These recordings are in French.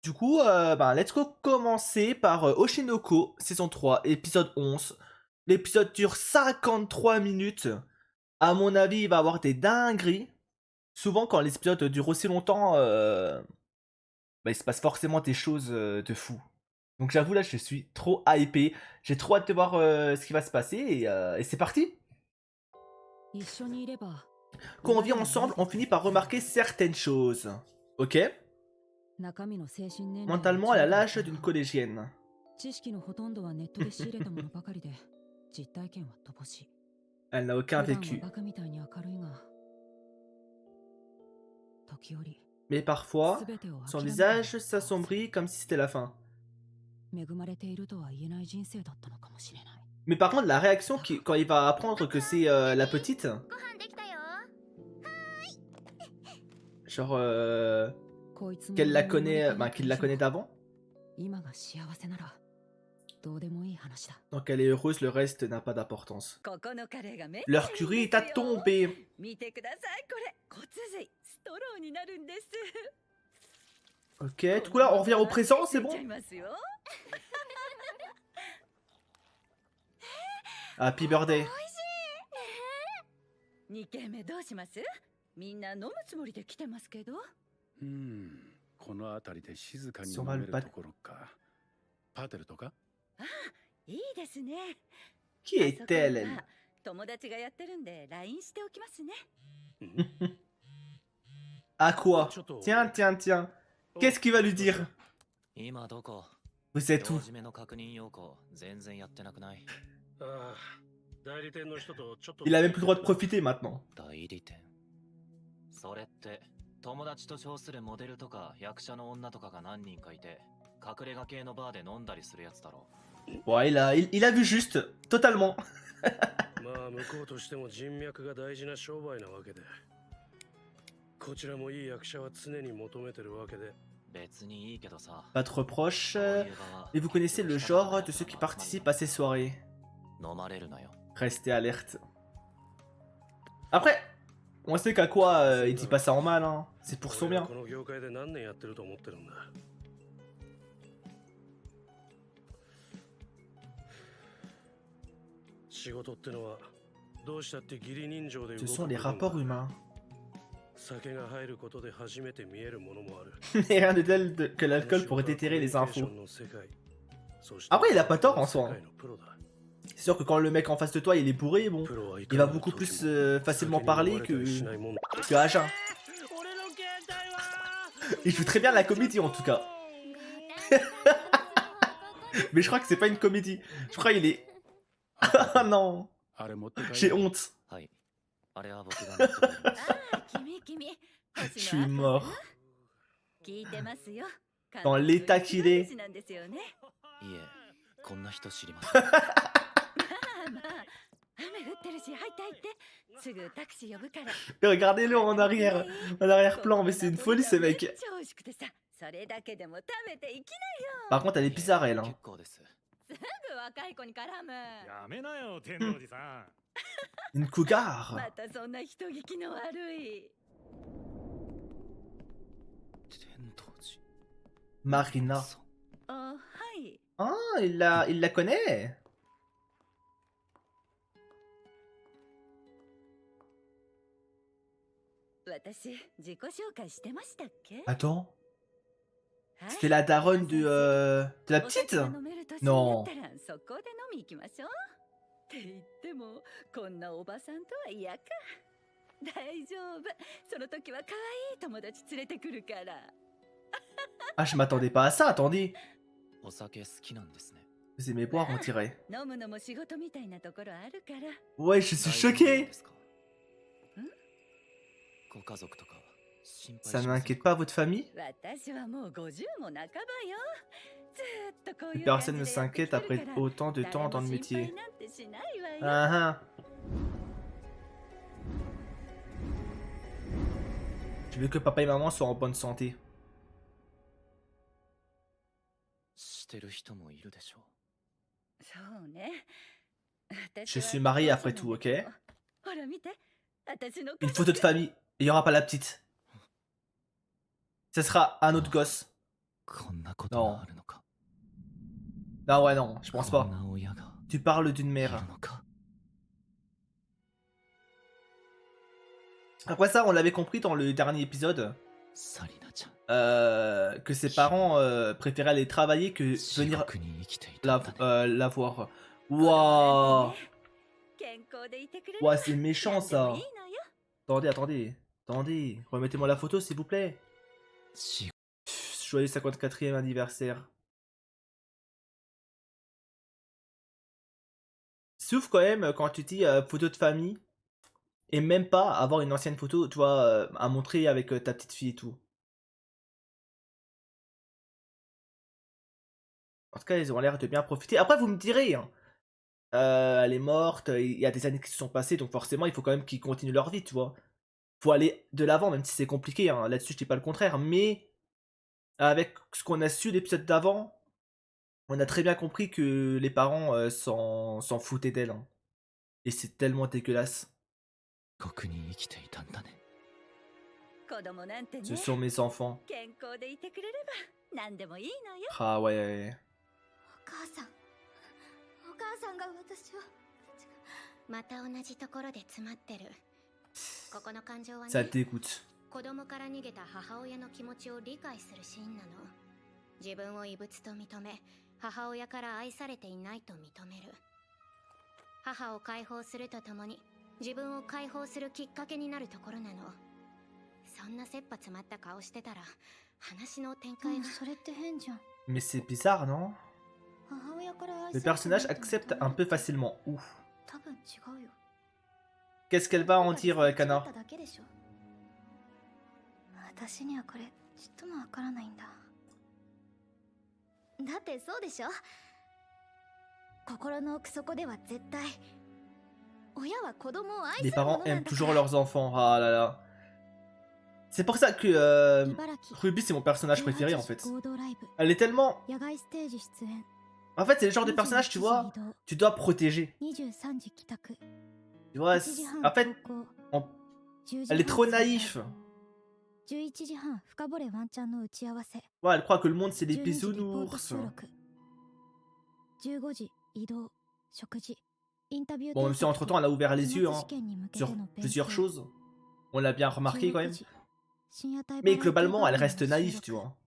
Du coup, let's go commencer par Oshinoko, saison 3, épisode 11. L'épisode dure 53 minutes. À mon avis, il va y avoir des dingueries. Souvent, quand les épisodes durent aussi longtemps, il se passe forcément des choses de fou. Donc j'avoue, là, je suis trop hypé. J'ai trop hâte de voir ce qui va se passer. Et c'est parti. Quand on vit ensemble, on finit par remarquer certaines choses. Ok? Mentalement, elle a l'âge d'une collégienne. Elle n'a aucun vécu. Mais parfois, son visage s'assombrit comme si c'était la fin. Mais par contre, la réaction quand il va apprendre que c'est la petite, genre qu'elle la connaît, qu'il la connaît d'avant, donc elle est heureuse, le reste n'a pas d'importance. Leur curry est à tomber. Ok, du coup là on revient au présent, c'est bon? Happy birthday. Si on va le battre. Qui est-elle, elle? À quoi? Tiens, tiens, tiens. Qu'est-ce qu'il va lui dire? Vous êtes où? Il a même plus le droit de profiter maintenant. Ouais, il a vu juste, totalement. Pas de reproche. Et vous connaissez le genre de ceux qui participent à ces soirées. Restez alerte. Après, on sait qu'à quoi il dit pas ça en mal, hein. C'est pour son bien. Ce sont les rapports humains. Et rien de tel que l'alcool pour déterrer les infos. Après, il a pas tort en soi. C'est sûr que quand le mec en face de toi il est bourré, bon, il va beaucoup plus facilement parler que à jeun. Il joue très bien la comédie en tout cas. Mais je crois que c'est pas une comédie. Je crois qu'il est... Ah non. J'ai honte. Je suis mort. Dans l'état qu'il est. Et regardez-le en arrière-plan, mais c'est une folie ce mec. Par contre, elle est bizarre elle. Hein. Une cougar. Marina. Ah, il la connaît. Attends. C'était la daronne de la petite? Non. Ah, je m'attendais pas à ça, attendez. Vous aimez boire, on dirait. Ouais, je suis choqué. Ça n'inquiète pas votre famille? Personne ne s'inquiète après autant de temps dans le métier. Ah ah. Je veux que papa et maman soient en bonne santé. Je suis mariée après tout, ok? Une photo de famille. Il n'y aura pas la petite. Ce sera un autre gosse. Non. Ah ouais, non, je pense pas. Tu parles d'une mère. Après ça, on l'avait compris dans le dernier épisode. Que ses parents préféraient aller travailler que venir la voir. Waouh. Ouah, c'est méchant ça. Attendez. Remettez-moi la photo s'il vous plaît. Joyeux 54e anniversaire. Sauf quand même quand tu dis photo de famille. Et même pas avoir une ancienne photo, tu vois, à montrer avec ta petite fille et tout. En tout cas, ils ont l'air de bien profiter. Après, vous me direz, hein, elle est morte, il y a des années qui se sont passées, donc forcément, il faut quand même qu'ils continuent leur vie, tu vois. Faut aller de l'avant, même si c'est compliqué, hein. Là-dessus, je dis pas le contraire. Mais avec ce qu'on a su l'épisode d'avant, on a très bien compris que les parents s'en foutaient d'elle, hein. Et c'est tellement dégueulasse. Ce sont mes enfants. Ah ouais. Ça dégoûte. 子供から逃げた母親の気持ちを理解するシーンなの。自分を異物と認め、母親から愛されていないと認める。母を解放するとともに、自分を解放するきっかけになるところなの。そんな切羽詰まった顔してたら、話の展開が。それって変じゃん。Mais c'est bizarre, non? Le personnage accepte un peu facilement. Ouf. Qu'est-ce qu'elle va en dire, Kana? 私にはこれちっともわからないんだ。だってそうでしょ。心の奥底では絶対親は子供を愛する Les parents aiment toujours leurs enfants. Ah là là. C'est pour ça que Ruby c'est mon personnage préféré en fait. Elle est tellement... En fait c'est le genre de personnage, tu vois, tu dois protéger. Tu vois, en fait, elle est trop naïve. Ouais, elle croit que le monde c'est des bisounours. Bon, même si entre temps elle a ouvert les yeux hein, sur plusieurs choses. On l'a bien remarqué quand même. Mais globalement elle reste naïve, tu vois.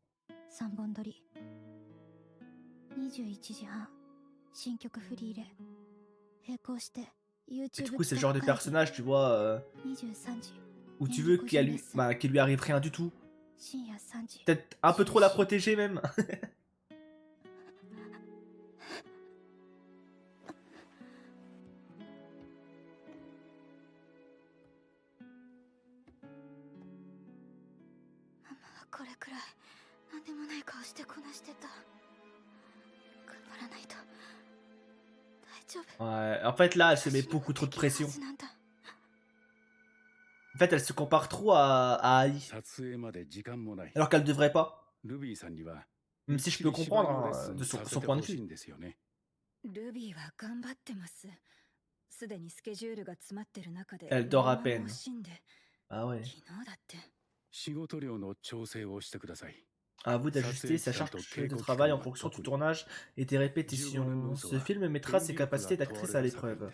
Et du coup c'est le genre de personnage, tu vois, où tu veux qu'il lui arrive rien du tout. Peut-être un peu trop la protéger même. Ouais, en fait là elle se met beaucoup trop de pression. En fait elle se compare trop à Ai. Alors qu'elle devrait pas. Même si je peux comprendre hein, de son point de vue. Elle dort à peine. Ah ouais. À vous d'ajuster sa charge de travail en fonction du tournage et des répétitions. Ce film mettra ses capacités d'actrice à l'épreuve.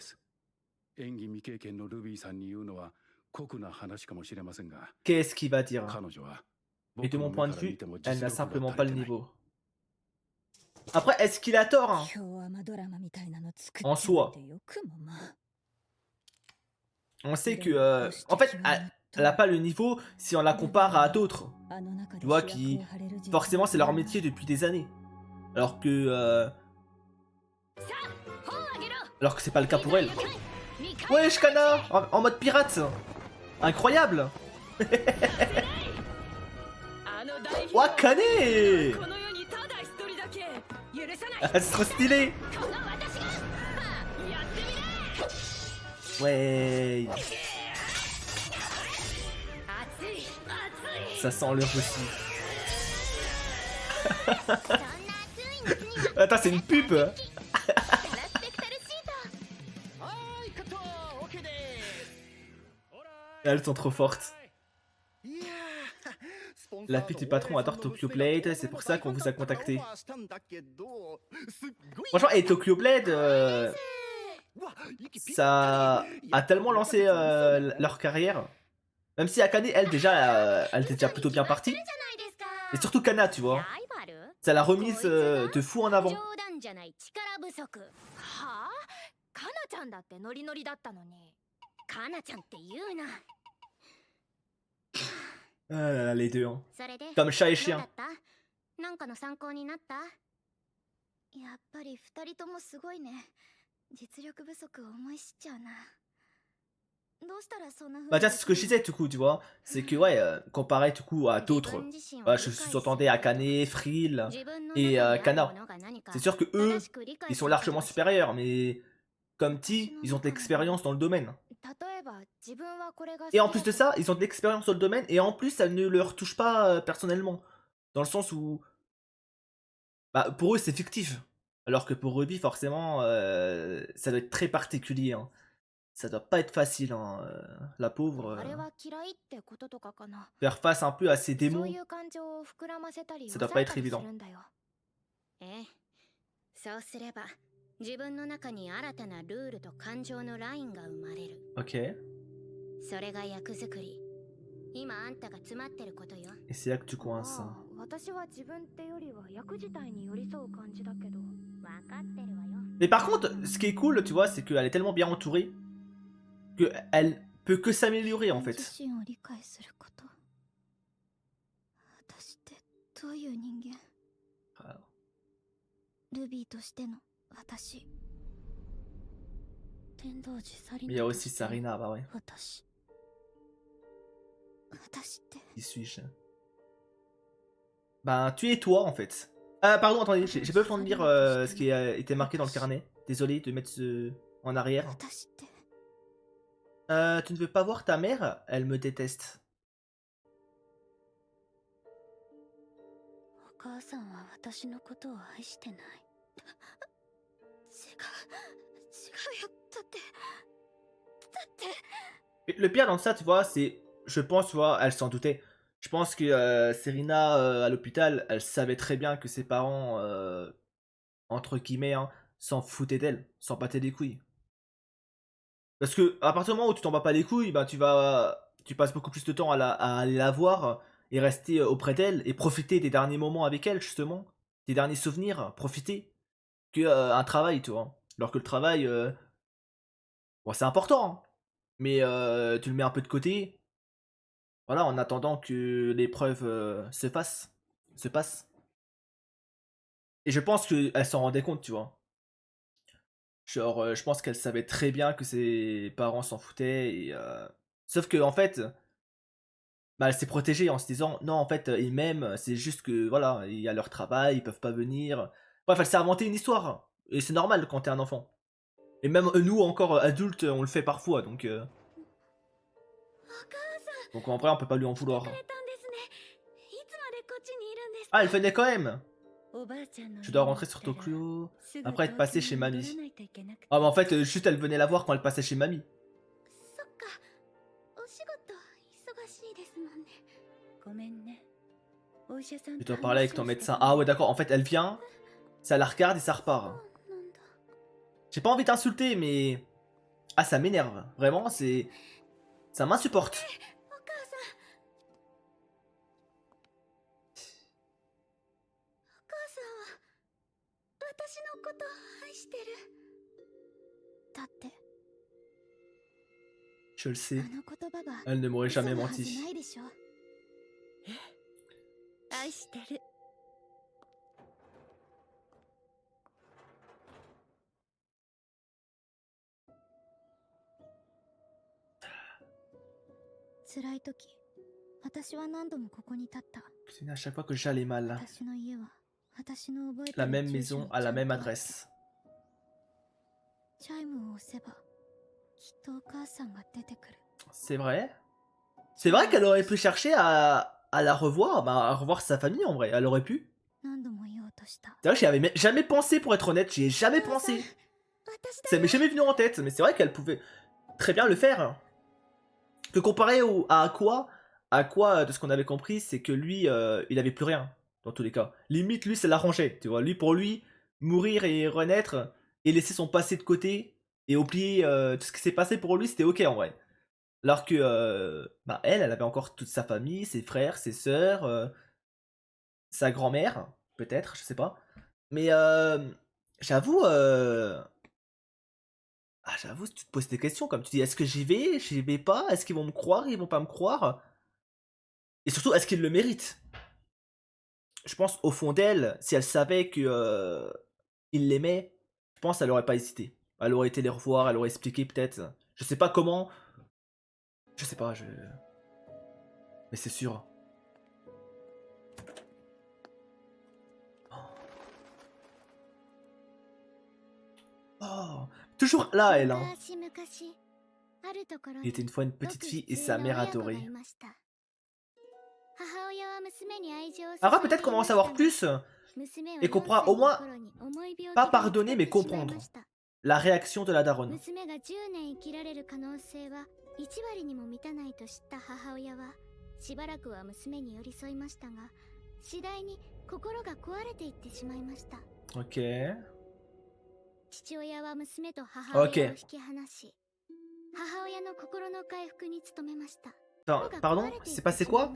Qu'est-ce qu'il va dire? Et de mon point de vue, elle n'a simplement pas le niveau. Après, est-ce qu'il a tort hein? En soi. On sait que... en fait, elle n'a pas le niveau si on la compare à d'autres. Tu vois, qui... Forcément, c'est leur métier depuis des années. Alors que... Alors que c'est pas le cas pour elle. Wesh, Kana en mode pirate. Incroyable. Wakane. C'est trop stylé. Ouais. Ça sent le aussi. Attends, c'est une pub. Elles sont trop fortes. La fille du patron adore Tokyo Blade, c'est pour ça qu'on vous a contacté. Franchement, et Tokyo Blade, ça a tellement lancé leur carrière. Même si Akane, elle, déjà, elle était déjà plutôt bien partie. Et surtout Kana, tu vois. Ça l'a remise de fou en avant. はあかなちゃんだってノリノリだったのにかなちゃんって言うな Ah là là, les deux, hein. それで Comme chat et どう chien. だったなんかの参考になったやっぱり二人ともすごいね実力不足を思い知っちゃうなどうしたらそんな風 Bah tiens, c'est ce que je disais du coup, tu vois. C'est que ouais, comparé du coup à d'autres, voilà, je sous-entendais Akane, Frill et Kana. C'est sûr que eux, ils sont largement supérieurs, mais comme T, ils ont de l'expérience dans le domaine. Et en plus de ça, ils ont de l'expérience dans le domaine, et en plus, ça ne leur touche pas personnellement. Dans le sens où, bah, pour eux, c'est fictif. Alors que pour Ruby, forcément, ça doit être très particulier. Hein. Ça doit pas être facile, hein, la pauvre. Faire face un peu à ces démons, ça doit pas être évident. そうすれば自分の中に新たなルールと感情のラインが生まれる。 Ok. それが役作り。今あんたが詰まってることよ。 Et c'est là que tu coinces. 私は自分ってよりは役自体に寄り添う感じだけど。分かってるわよ。 Mais par contre, ce qui est cool, tu vois, c'est qu'elle est tellement bien entourée qu'elle peut que s'améliorer en fait. 自身を理解すること。私ってどういう人間？ Alors. ルビーとしての私。天道寺サリナ。 Il y a aussi Sarina, bah ouais. 私。私って。 Qui suis-je? Ben, tu es toi en fait. Pardon, attendez, j'ai pas eu le temps de lire ce qui a été marqué dans le carnet. Désolé de mettre en arrière. 私って。 Tu ne veux pas voir ta mère? Elle me déteste. お母さんは私のことを愛してない。違うよ。だって。Et le pire dans ça, tu vois, c'est... Je pense, tu vois, elle s'en doutait. Je pense que Serena, à l'hôpital, elle savait très bien que ses parents, entre guillemets, hein, s'en foutaient d'elle, s'en battaient les couilles. Parce que à partir du moment où tu t'en bats pas les couilles, bah tu passes beaucoup plus de temps à aller la voir et rester auprès d'elle et profiter des derniers moments avec elle justement, des derniers souvenirs, profiter que un travail, tu vois. Alors que le travail, bon, c'est important, hein, mais tu le mets un peu de côté, voilà, en attendant que l'épreuve se passe. Et je pense qu'elle s'en rendait compte, tu vois. Genre, je pense qu'elle savait très bien que ses parents s'en foutaient. Et, sauf que en fait, bah, elle s'est protégée en se disant non, en fait, ils m'aiment. C'est juste que voilà, il y a leur travail, ils peuvent pas venir. Bref, elle s'est inventé une histoire. Et c'est normal quand t'es un enfant. Et même nous, encore adultes, on le fait parfois. Donc en vrai, on peut pas lui en vouloir. Ah, elle venait quand même. Je dois rentrer sur Tokyo après être passée chez mamie. Ah bah en fait, juste elle venait la voir quand elle passait chez mamie. Je dois parler avec ton médecin. Ah ouais d'accord, en fait elle vient, ça la regarde et ça repart. J'ai pas envie d'insulter mais... Ah ça m'énerve, vraiment c'est... Ça m'insupporte. Je le sais. Elle ne m'aurait jamais menti. À chaque fois que j'allais mal. La même maison à la même adresse. C'est vrai? C'est vrai qu'elle aurait pu chercher à la revoir, bah, à revoir sa famille en vrai, elle aurait pu. C'est vrai que j'y avais jamais pensé pour être honnête, j'y ai jamais pensé. Ça m'est jamais venu en tête, mais c'est vrai qu'elle pouvait très bien le faire. Que comparé à quoi? à quoi, de ce qu'on avait compris, c'est que lui, il avait plus rien, dans tous les cas. Limite, lui, ça l'arrangeait, tu vois. Lui, pour lui, mourir et renaître, et laisser son passé de côté, et oublier tout ce qui s'est passé pour lui, c'était ok en vrai. Alors que, bah, elle avait encore toute sa famille, ses frères, ses sœurs, sa grand-mère, peut-être, je sais pas. Mais j'avoue, j'avoue, tu te poses des questions, comme tu dis, est-ce que j'y vais pas, est-ce qu'ils vont me croire, ils vont pas me croire, et surtout, est-ce qu'ils le méritent? Je pense au fond d'elle, si elle savait que il l'aimait, je pense qu'elle aurait pas hésité. Elle aurait été les revoir, elle aurait expliqué peut-être. Je sais pas comment, je sais pas, mais c'est sûr. Oh, toujours là, elle, hein. 昔々あるところ Il était に une fois une ごく petite 普 fille et 通 sa の mère 親子が adorée. いました。母親は娘に愛情を注 Ara いで peut-être い qu'on va ま en した savoir が、 plus 娘は et qu'on 4 pourra 歳 au の moins 頃に重い病 pas 気が見つか pardonner っ mais てしまいま comprendre した。 la réaction de la daronne. 娘が10年生きられる可能性は1割にも満たないと知った母親は、しばらくは娘に寄り添いましたが、次第に心が壊れていってしまいました。 Ok. 父親は娘と母親を Ok. 引き離し、母親の心の回復に努めました。 Pardon, c'est passé quoi?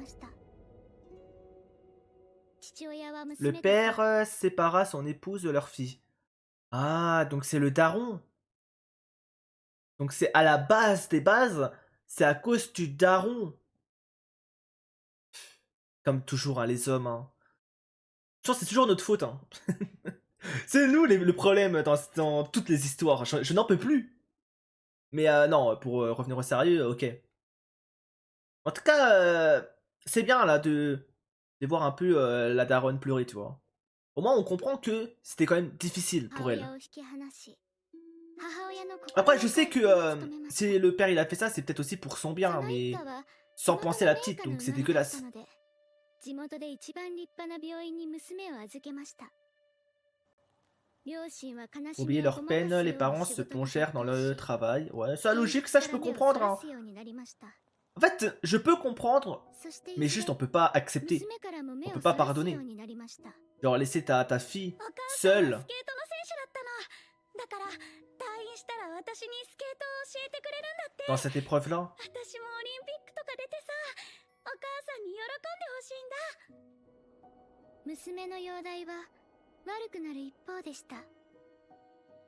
父親は Le 娘と père sépara son épouse de leur fille. Ah, donc c'est le daron. Donc c'est à la base des bases, c'est à cause du daron. Comme toujours, hein, les hommes. Hein. C'est toujours notre faute. Hein. C'est nous le problème dans toutes les histoires. Je n'en peux plus. Mais non, pour revenir au sérieux, ok. En tout cas, c'est bien là de voir un peu la daronne pleurer, tu vois. Au moins, on comprend que c'était quand même difficile pour elle. Après, je sais que si le père il a fait ça, c'est peut-être aussi pour son bien, mais sans penser à la petite, donc c'est dégueulasse. 地元で一番立派な病院に娘を預けました。 Pour oublier leur peine, les parents se plongèrent dans le travail. Ouais, c'est logique, ça je peux comprendre. Hein. En fait, je peux comprendre, mais juste on peut pas accepter. On peut pas pardonner. Genre laisser ta fille seule. Dans cette épreuve-là. 私もオリンピックとか出てさ、お母さんに喜んでほしいんだ。娘の容体は悪くなる一方でした。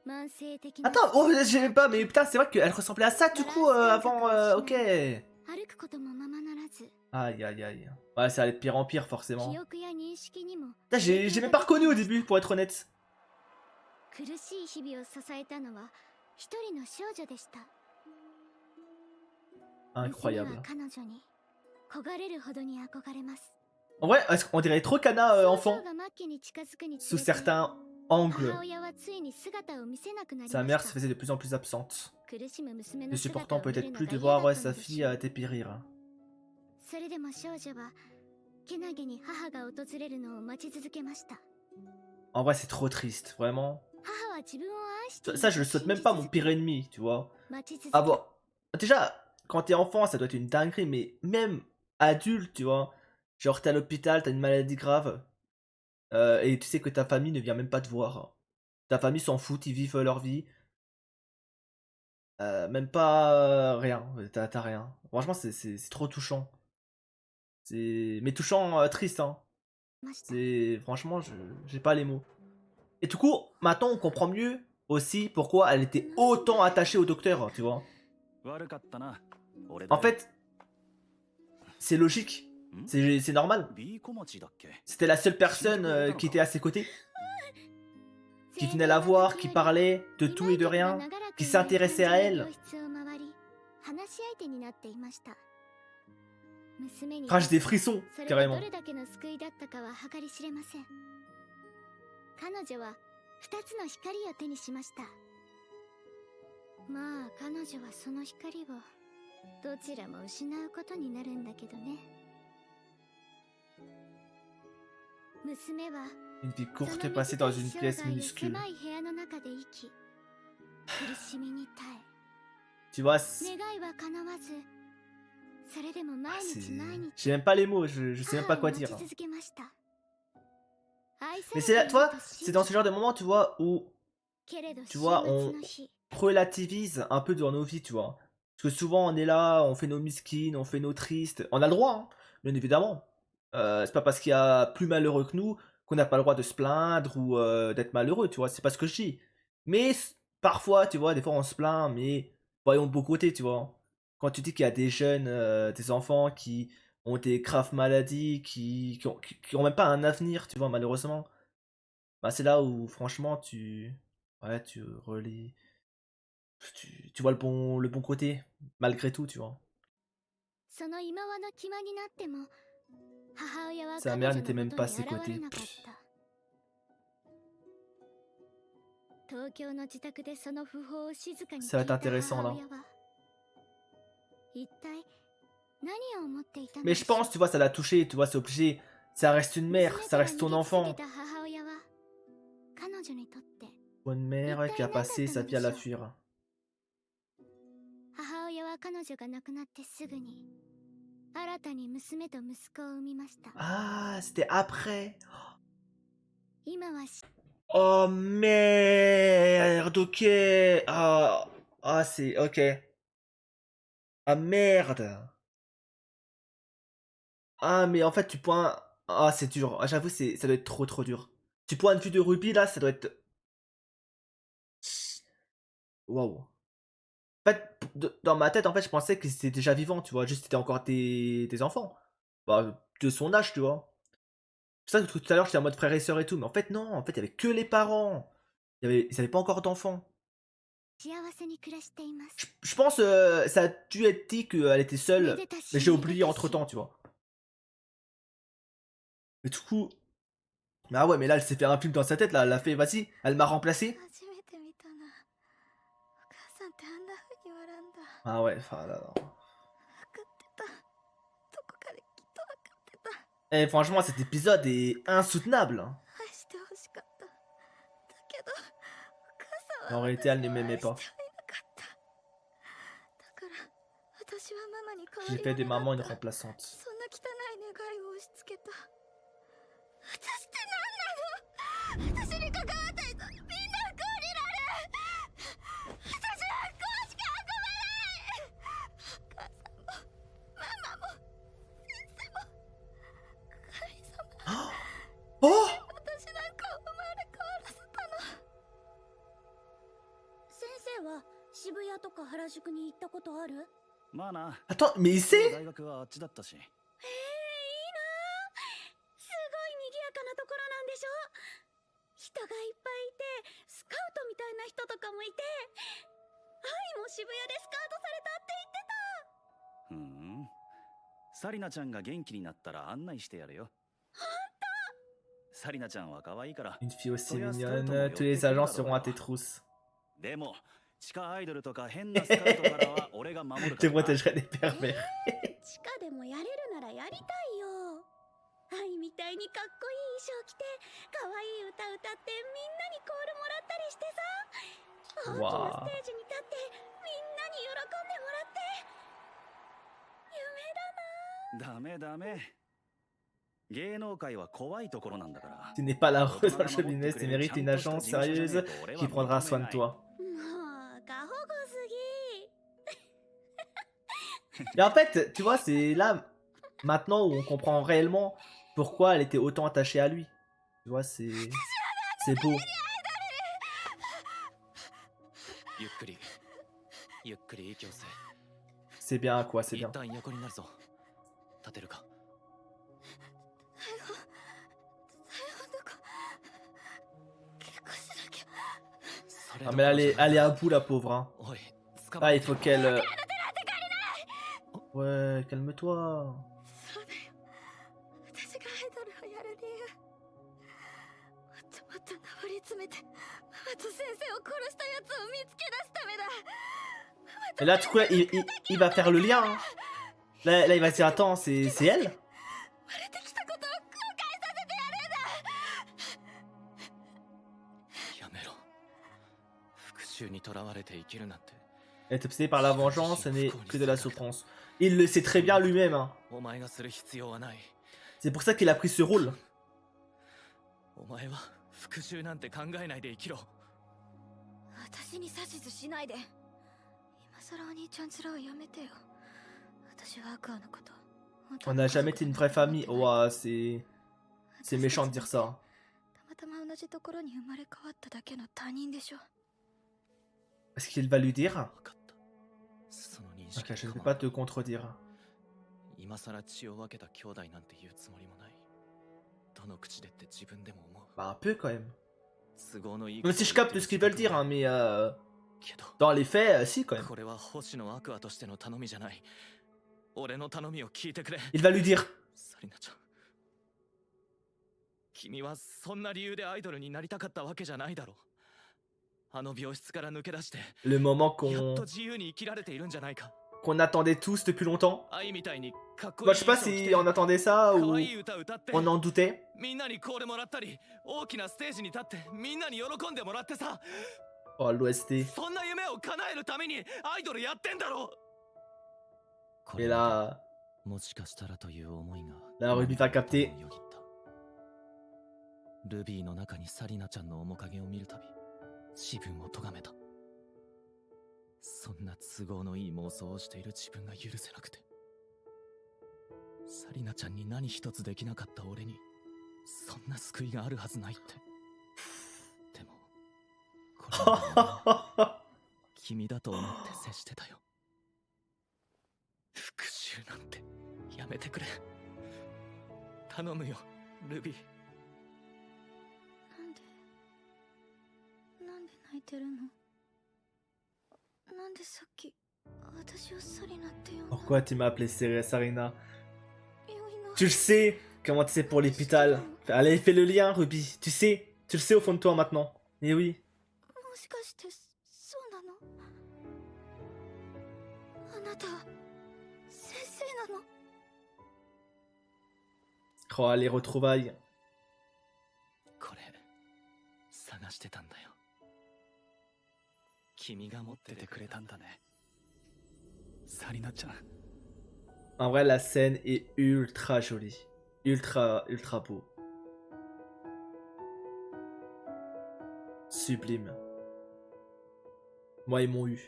慢性的な Attends, oh, j'aimais pas, mais putain, c'est vrai qu'elle ressemblait à ça du coup avant. Ok. 歩くこともままならず、 Aïe aïe aïe. Ouais, ça allait de pire en pire forcément. 記憶や認識にも Putain, j'ai même pas reconnu au début, pour être honnête. 苦しい日々を支えたのは一人の少女でした。 Incroyable. 娘は彼女に焦がれるほどに憧れます。 En vrai, on dirait trop Kana 症 enfant. 状が末期に近づくにつ Sous れて、 certains angles. 母親はついに姿を見せなくなり Sa ま mère し se た。 faisait de plus en plus absente, 苦しむ娘 ne の姿 supportant を見る peut-être の plus が de 嫌だ voir った sa のでし fille ょう。 dépérir. それでも少女はけなげに母が訪れるのを待ち続けました。 En vrai, c'est trop triste, vraiment. 母は自分を愛している Ça, je le souhaite même pas à mon pire ennemi, tu vois. 待ち続け Ah bon, déjà, quand t'es enfant, ça doit être une dinguerie, mais même adulte, tu vois. Genre, t'es à l'hôpital, t'as une maladie grave, et tu sais que ta famille ne vient même pas te voir. Ta famille s'en fout, ils vivent leur vie. Même pas rien, t'as rien. Franchement, c'est trop touchant. Mais touchant, triste, hein. ました。 Franchement, j'ai pas les mots. Et du coup, maintenant, on comprend mieux aussi pourquoi elle était autant attachée au docteur, tu vois. En fait, c'est logique. C'est normal. C'était la seule personne qui était à ses côtés, qui venait la voir, qui parlait de tout et de rien, qui s'intéressait à elle. Ah, j'ai des frissons, carrément. 彼女は2つの光を手にしました。まあ彼女はその光をどちらも失うことになるんだけどね。娘は Une vie courte passée dans une pièce minuscule. 狭い部屋の中で生き、苦しみに耐え、 Tu vois, 願いは叶わず、それでも毎日毎日 J'ai même pas les mots, je sais même pas 母 quoi を待 dire. ち続けました。愛さ Mais れ c'est て là, い tu る vois, と c'est 信 dans じ ce た genre de moment, tu vois, où, けれど tu 週 vois, 末 on の日 relativise un peu dans nos vies, tu vois. Parce que souvent, on est là, on fait nos miskines, on fait nos tristes. On a le droit, hein, bien évidemment. C'est pas parce qu'il y a plus malheureux que nous qu'on n'a pas le droit de se plaindre ou d'être malheureux, tu vois. C'est pas ce que je dis. Mais parfois, tu vois, des fois, on se plaint, mais voyons le beau côté, tu vois. Quand tu dis qu'il y a des jeunes, des enfants qui ont des graves maladies, qui ont même pas un avenir, tu vois, malheureusement. Bah, c'est là où, franchement, ouais, tu relis, tu vois le bon côté, malgré tout, tu vois. その今和の気まになっても母親は Sa 彼 mère 女 n'était のも même と pas à に ses 現れ côtés. なかった。東京の自宅でその訃報を静かに Ça 聞 va いた être intéressant 母 là. 親は一体何を思っていたの Mais で je しょう。 pense, tu vois, ça l'a touché, tu vois, c'est obligé. Ça reste une mère, 娘 ça から reste 逃 ton げ続け enfant. た母親は彼女にとって Pour une mère qui a passé sa vie à la fuir. 母親は彼女が亡くなってすぐに新たに娘と息子を産みました。 Ah, c'était après. 今はし Oh merde, ok. Ah, ah c'est ok. Ah merde. Ah mais en fait tu pointes. Ah c'est dur. Ah, j'avoue ça doit être trop dur. Du point de vue de Ruby là, ça doit être. Waouh. En fait, dans ma tête, en fait, je pensais qu'ils étaient déjà vivants, tu vois. Juste, c'était encore des enfants. Bah, de son âge, tu vois. C'est ça que tout à l'heure, j'étais en mode frère et sœur et tout. Mais en fait, non. En fait, il y avait que les parents. Ils avaient pas encore d'enfants. 幸せに暮らしています。 Je pense ça a dû être dit qu'elle était め seule. でたし Mais j'ai めで oublié た entre し temps, tu vois. Mais du coup. Ah ouais, mais là, elle s'est fait un film dans sa tête, là. Elle a fait, vas-y, elle m'a remplacé. 初めて見たな。お母さんってあんな風に笑うんだ。 Ah ouais, enfin là, là. 分かってた。どこかできっと分かってた。 Eh, franchement, cet épisode est insoutenable. 愛してほしかった。だけど、お母さん En は réalité, 私 elle ne を愛 m'aimait してはい pas. なかった。だから、私はママに代わ J'ai り fait を des 願 mamans っ une た。 remplaçante. そんな汚い願いを押し付けた。私って何なの？私に関わった人、みんな不幸になる。私は不幸しか運ばない。お母さんも、ママも、先生も、神様。 Oh 私なんか生まれ変わらせたの。先生は渋谷とか原宿に行ったことある？まあな。 Attends, mais il sait 大学はあっちだったし。いいな。すごい賑やかなところなんでしょ？人がいっぱいいて、スカウトみたいな人とかもいて、愛も渋谷でスカウトされたって言ってた。ふん。サリナちゃんが元気になったら案内してやるよ。ほんと？サリナちゃんは可愛いから。 Une fille aussi mignonne, tous les agents seront à tes trousses. でも、地下アイドルとか変なスカウトからは俺が守るか Je らな。 protégerai des pervers. 地下でもやれるならやりたいよ。愛みたいにかっこいい衣装着て、可愛い歌歌ってみんなにコールもらったりしてさ、大きなステージに立ってみんなに喜んでもらって。夢だな。ダメダメ。芸能界は怖いところなんだから。 Tu n'es pas la rose dans le cheminée, tu mérites une agence sérieuse qui prendra soin de toi. もう過保護すぎ。 Et en fait, tu vois, c'est là, maintenant, où on comprend réellement pourquoi elle était autant attachée à lui. Tu vois, c'est beau. ゆっくり。ゆっくり息を吸 C'est bien, quoi, c'est え。一 bien. 旦横になるぞ。立てるか。結構しなきゃ。 それ Ah, ど mais ころ là, じゃ elle ない est à bout, la pauvre, hein. おい、捕ま Là, え il て faut qu'elle... Ouais, calme-toi. そうだよ。私がアイドルをやる理由。もっともっと上り詰めて、ママと先生を殺したやつを見つけ出すためだ。 Et là, du coup, là, il va faire le lien. Hein. Là, il va se dire, attends, c'est elle? 生まれてきたことを後悔させてやるんだ。やめろ。復讐にとらわれて生きるなんて Être obsédé par la vengeance, ce n'est que de la souffrance. Il le sait très bien lui-même. Hein. お前がする必要はない。 C'est pour ça qu'il a pris ce rôle. お前は復讐なんて考えないで生きろ。私に指図しないで。今更お兄ちゃん面はやめてよ。私はアクアのこと。 On n'a jamais été une vraie famille. Ouah, c'est méchant de dire ça. たまたま同じところに生まれ変わっただけの他人でしょ。 Est-ce qu'il va lui dire? 分かった。その認識 Ok, je ne peux pas te contredire. 今更血を分けた兄弟なんて言うつもりもない。どの口でって自分でも思う。 Bah un peu quand même. 都合のいい Même si je capte ce qu'ils veulent dire, hein, mais けど dans les faits, si quand même. これは星野アクアとしての頼みじゃない。俺の頼みを聞いてくれ。 Il va lui dire. サリナちゃん。君はそんな理由でアイドルになりたかったわけじゃないだろう。あの病室から抜け出して、 Le moment やっ qu'on と自由に生きられているんじゃないか。 qu'on attendait tous depuis longtemps. 愛みたいにかっこい Bah, い je sais pas 衣装着 si て on attendait ça 可 ou 愛い歌歌って、 on en doutait. みんなにコールもらったり、大きなステージに立ってみんなに喜んでもらってさ、 Oh, l'OST. そんな夢を叶えるためにアイドルやってんだろ。 Et là, もしかしたらという思いが la Ruby va capter. よぎった。ルビーの中にサリナちゃんの面影を見るたび、自分を咎めた。そんな都合のいい妄想をしている自分が許せなくて、サリナちゃんに何一つできなかった俺に、そんな救いがあるはずないって。でも、これは君だと思って接してたよ。復讐なんてやめてくれ。頼むよ、ルビー。なんで泣いてるの？なんでさっき私をサリナって呼んだ？ Pourquoi tu m'as appelé Sarina? 良いの？ Tu le sais, comment tu sais pour l'hôpital. Allez, fais le lien, Ruby. Tu le sais au fond de toi maintenant. Et oui. もしかしてそうなの？あなた先生なの？ Oh, les retrouvailles. これ探してたんだよ。君が持っててくれたんだね、サリナちゃん。 En vrai, la scène est ultra jolie. Ultra beau. Sublime. Moi, ils m'ont eu.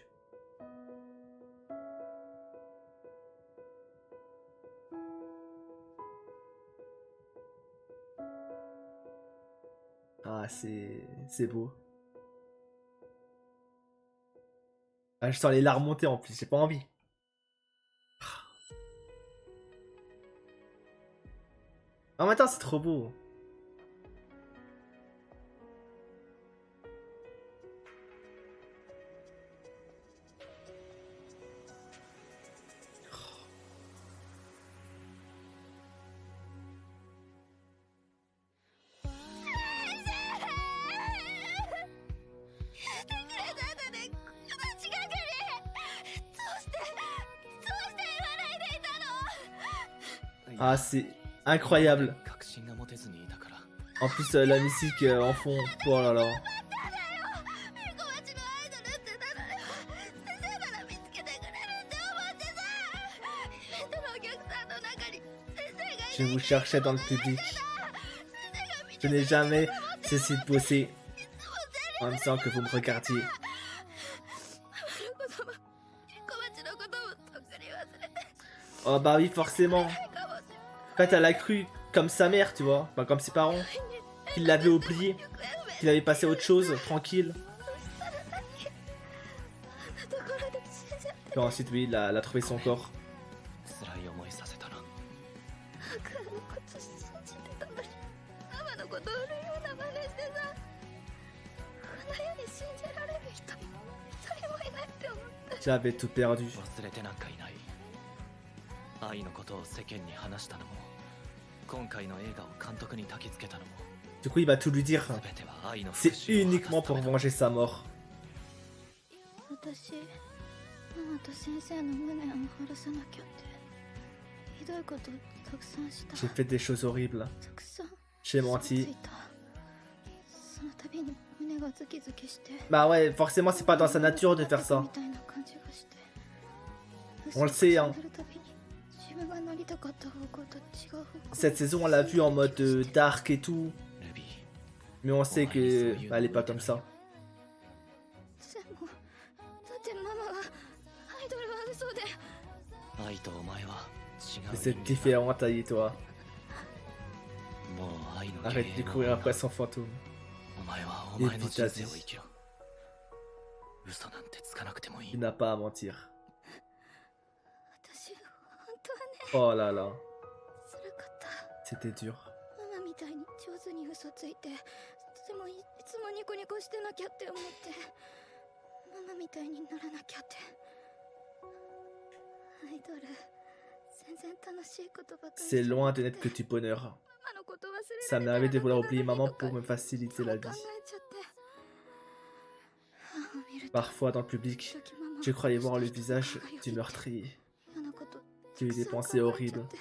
Ah, c'est beau. Ah, je sens les larmes monter en plus, j'ai pas envie. En même temps, c'est trop beau. Ah, c'est incroyable. En plus, la musique en fond. Oh là là. Je vous cherchais dans le public. Je n'ai jamais cessé de bosser en même temps que vous me regardiez. Oh bah oui, forcément. En fait, elle a cru comme sa mère, tu vois, enfin, comme ses parents, qu'il l'avait oublié, qu'il avait passé à autre chose, tranquille. Puis ensuite, oui, il a trouvé son corps. J'avais tout perdu. Du coup, il va tout lui dire. C'est uniquement pour venger sa mort. J'ai fait des choses horribles. J'ai menti. その度に胸がズキズキして Bah ouais, forcément, c'est pas dans sa nature de faire ça. みたいな感じがして On le sait, hein. するたびに自分がなりたかった方向と違う方向 Cette saison, on l'a vu en mode dark et tout. ルビー Mais on sait que bah, elle est pas comme ça. でもだってママはアイドルは嘘で 愛とお前は違う Mais 人 c'est 間だ différent, Taï, toi. もう愛の Arrête de 永遠を courir après son fantôme. お前はお Et 前の puis 人 t'as 生を dit, 生きろ嘘なんてつかなくてもい il い n'a pas à mentir. 私本当はね Oh là là, 辛かった c'était dur. ママみたいに上手に嘘ついてでもいつもニコニコしてなきゃって思ってママみたいにならなきゃってアイドル全然楽しいことばかり C'est loin de n'être que du bonheur. ママのこと忘れ Ça られ m'est たら arrivé de な vouloir くな oublier らない maman とか pour me faciliter la 考 vie. えちゃって母を見ると Parfois, dans le public, je croyais voir le visage du meurtrier. 嫌なこと J'ai eu des たく pensées さん考えちゃ horribles. って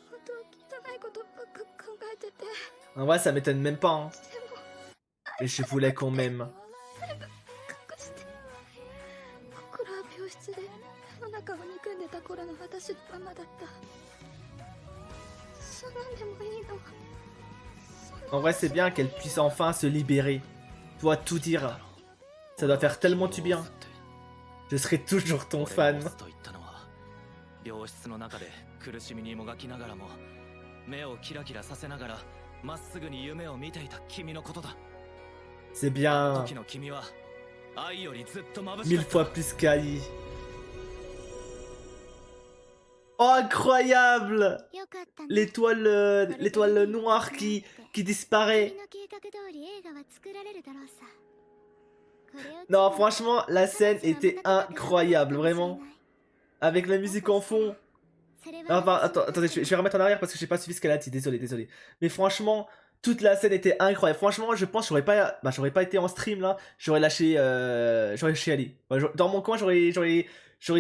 本当汚いことばっか考えてて En vrai, ça m'étonne même pas. Hein. でも Et je voulais qu'on m'aime. 全部隠して心は病室で世の中を憎んでた頃の私のままだったそんなんでもいいの En vrai, c'est bien qu'elle puisse enfin se libérer. Tu vois, tout dire. Ça doit faire tellement du bien. Je serai toujours ton 俺 fan. が押すと言ったのは病室の中で苦しみにもがきながらも目をキラキラさせながらまっすぐに夢を見ていた君のことだ C'est あの bien. 時の君は愛よりずっと眩し Mille かっ fois た plus qu'Ali. Oh, incroyable! よかったね L'étoile l'étoile noire qui 君 disparaît. の計画通り映画は作られるだろうさこれを機に Non, franchement, la scène 彼女は était また戦って incroyable, くれるかも vraiment. しれない Avec la musique en fond. それは Ah, enfin, 私の attendez, je vais remettre en arrière parce que j'ai pas suivi ce qu'elle a dit. Désolé. Mais franchement, toute la scène était incroyable. Franchement, je pense que j'aurais pas été en stream là. J'aurais lâché, j'aurais chialé. Dans mon coin, j'aurais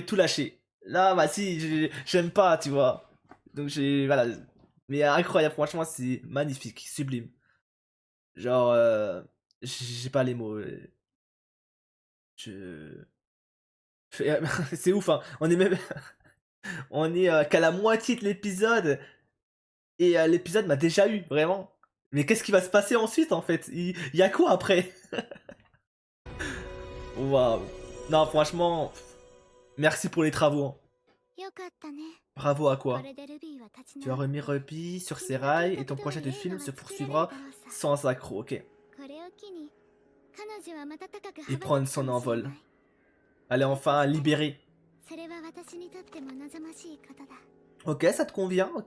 tout lâché. Là, bah si, j'aime pas, tu vois. Donc voilà. Mais incroyable, franchement, c'est magnifique, sublime. Genre, j'ai pas les mots. Je... C'est ouf, hein. On est même... On est qu'à la moitié de l'épisode. Et l'épisode m'a déjà eu, vraiment. Mais qu'est-ce qui va se passer ensuite, en fait? Il y a quoi après? Waouh. Non, franchement, merci pour les travaux. Hein. よかったね Bravo à こ quoi? れでルビーは立ち Tu as 直る remis Ruby sur ses rails et ton projet de film se poursuivra sans accroc. Ok. これを機に彼女はまた高く羽 Il ば prend たくか son もしれ envol. ない Elle est enfin libérée. それは私にとっても望ましいことだ Ok, ça te convient, ok?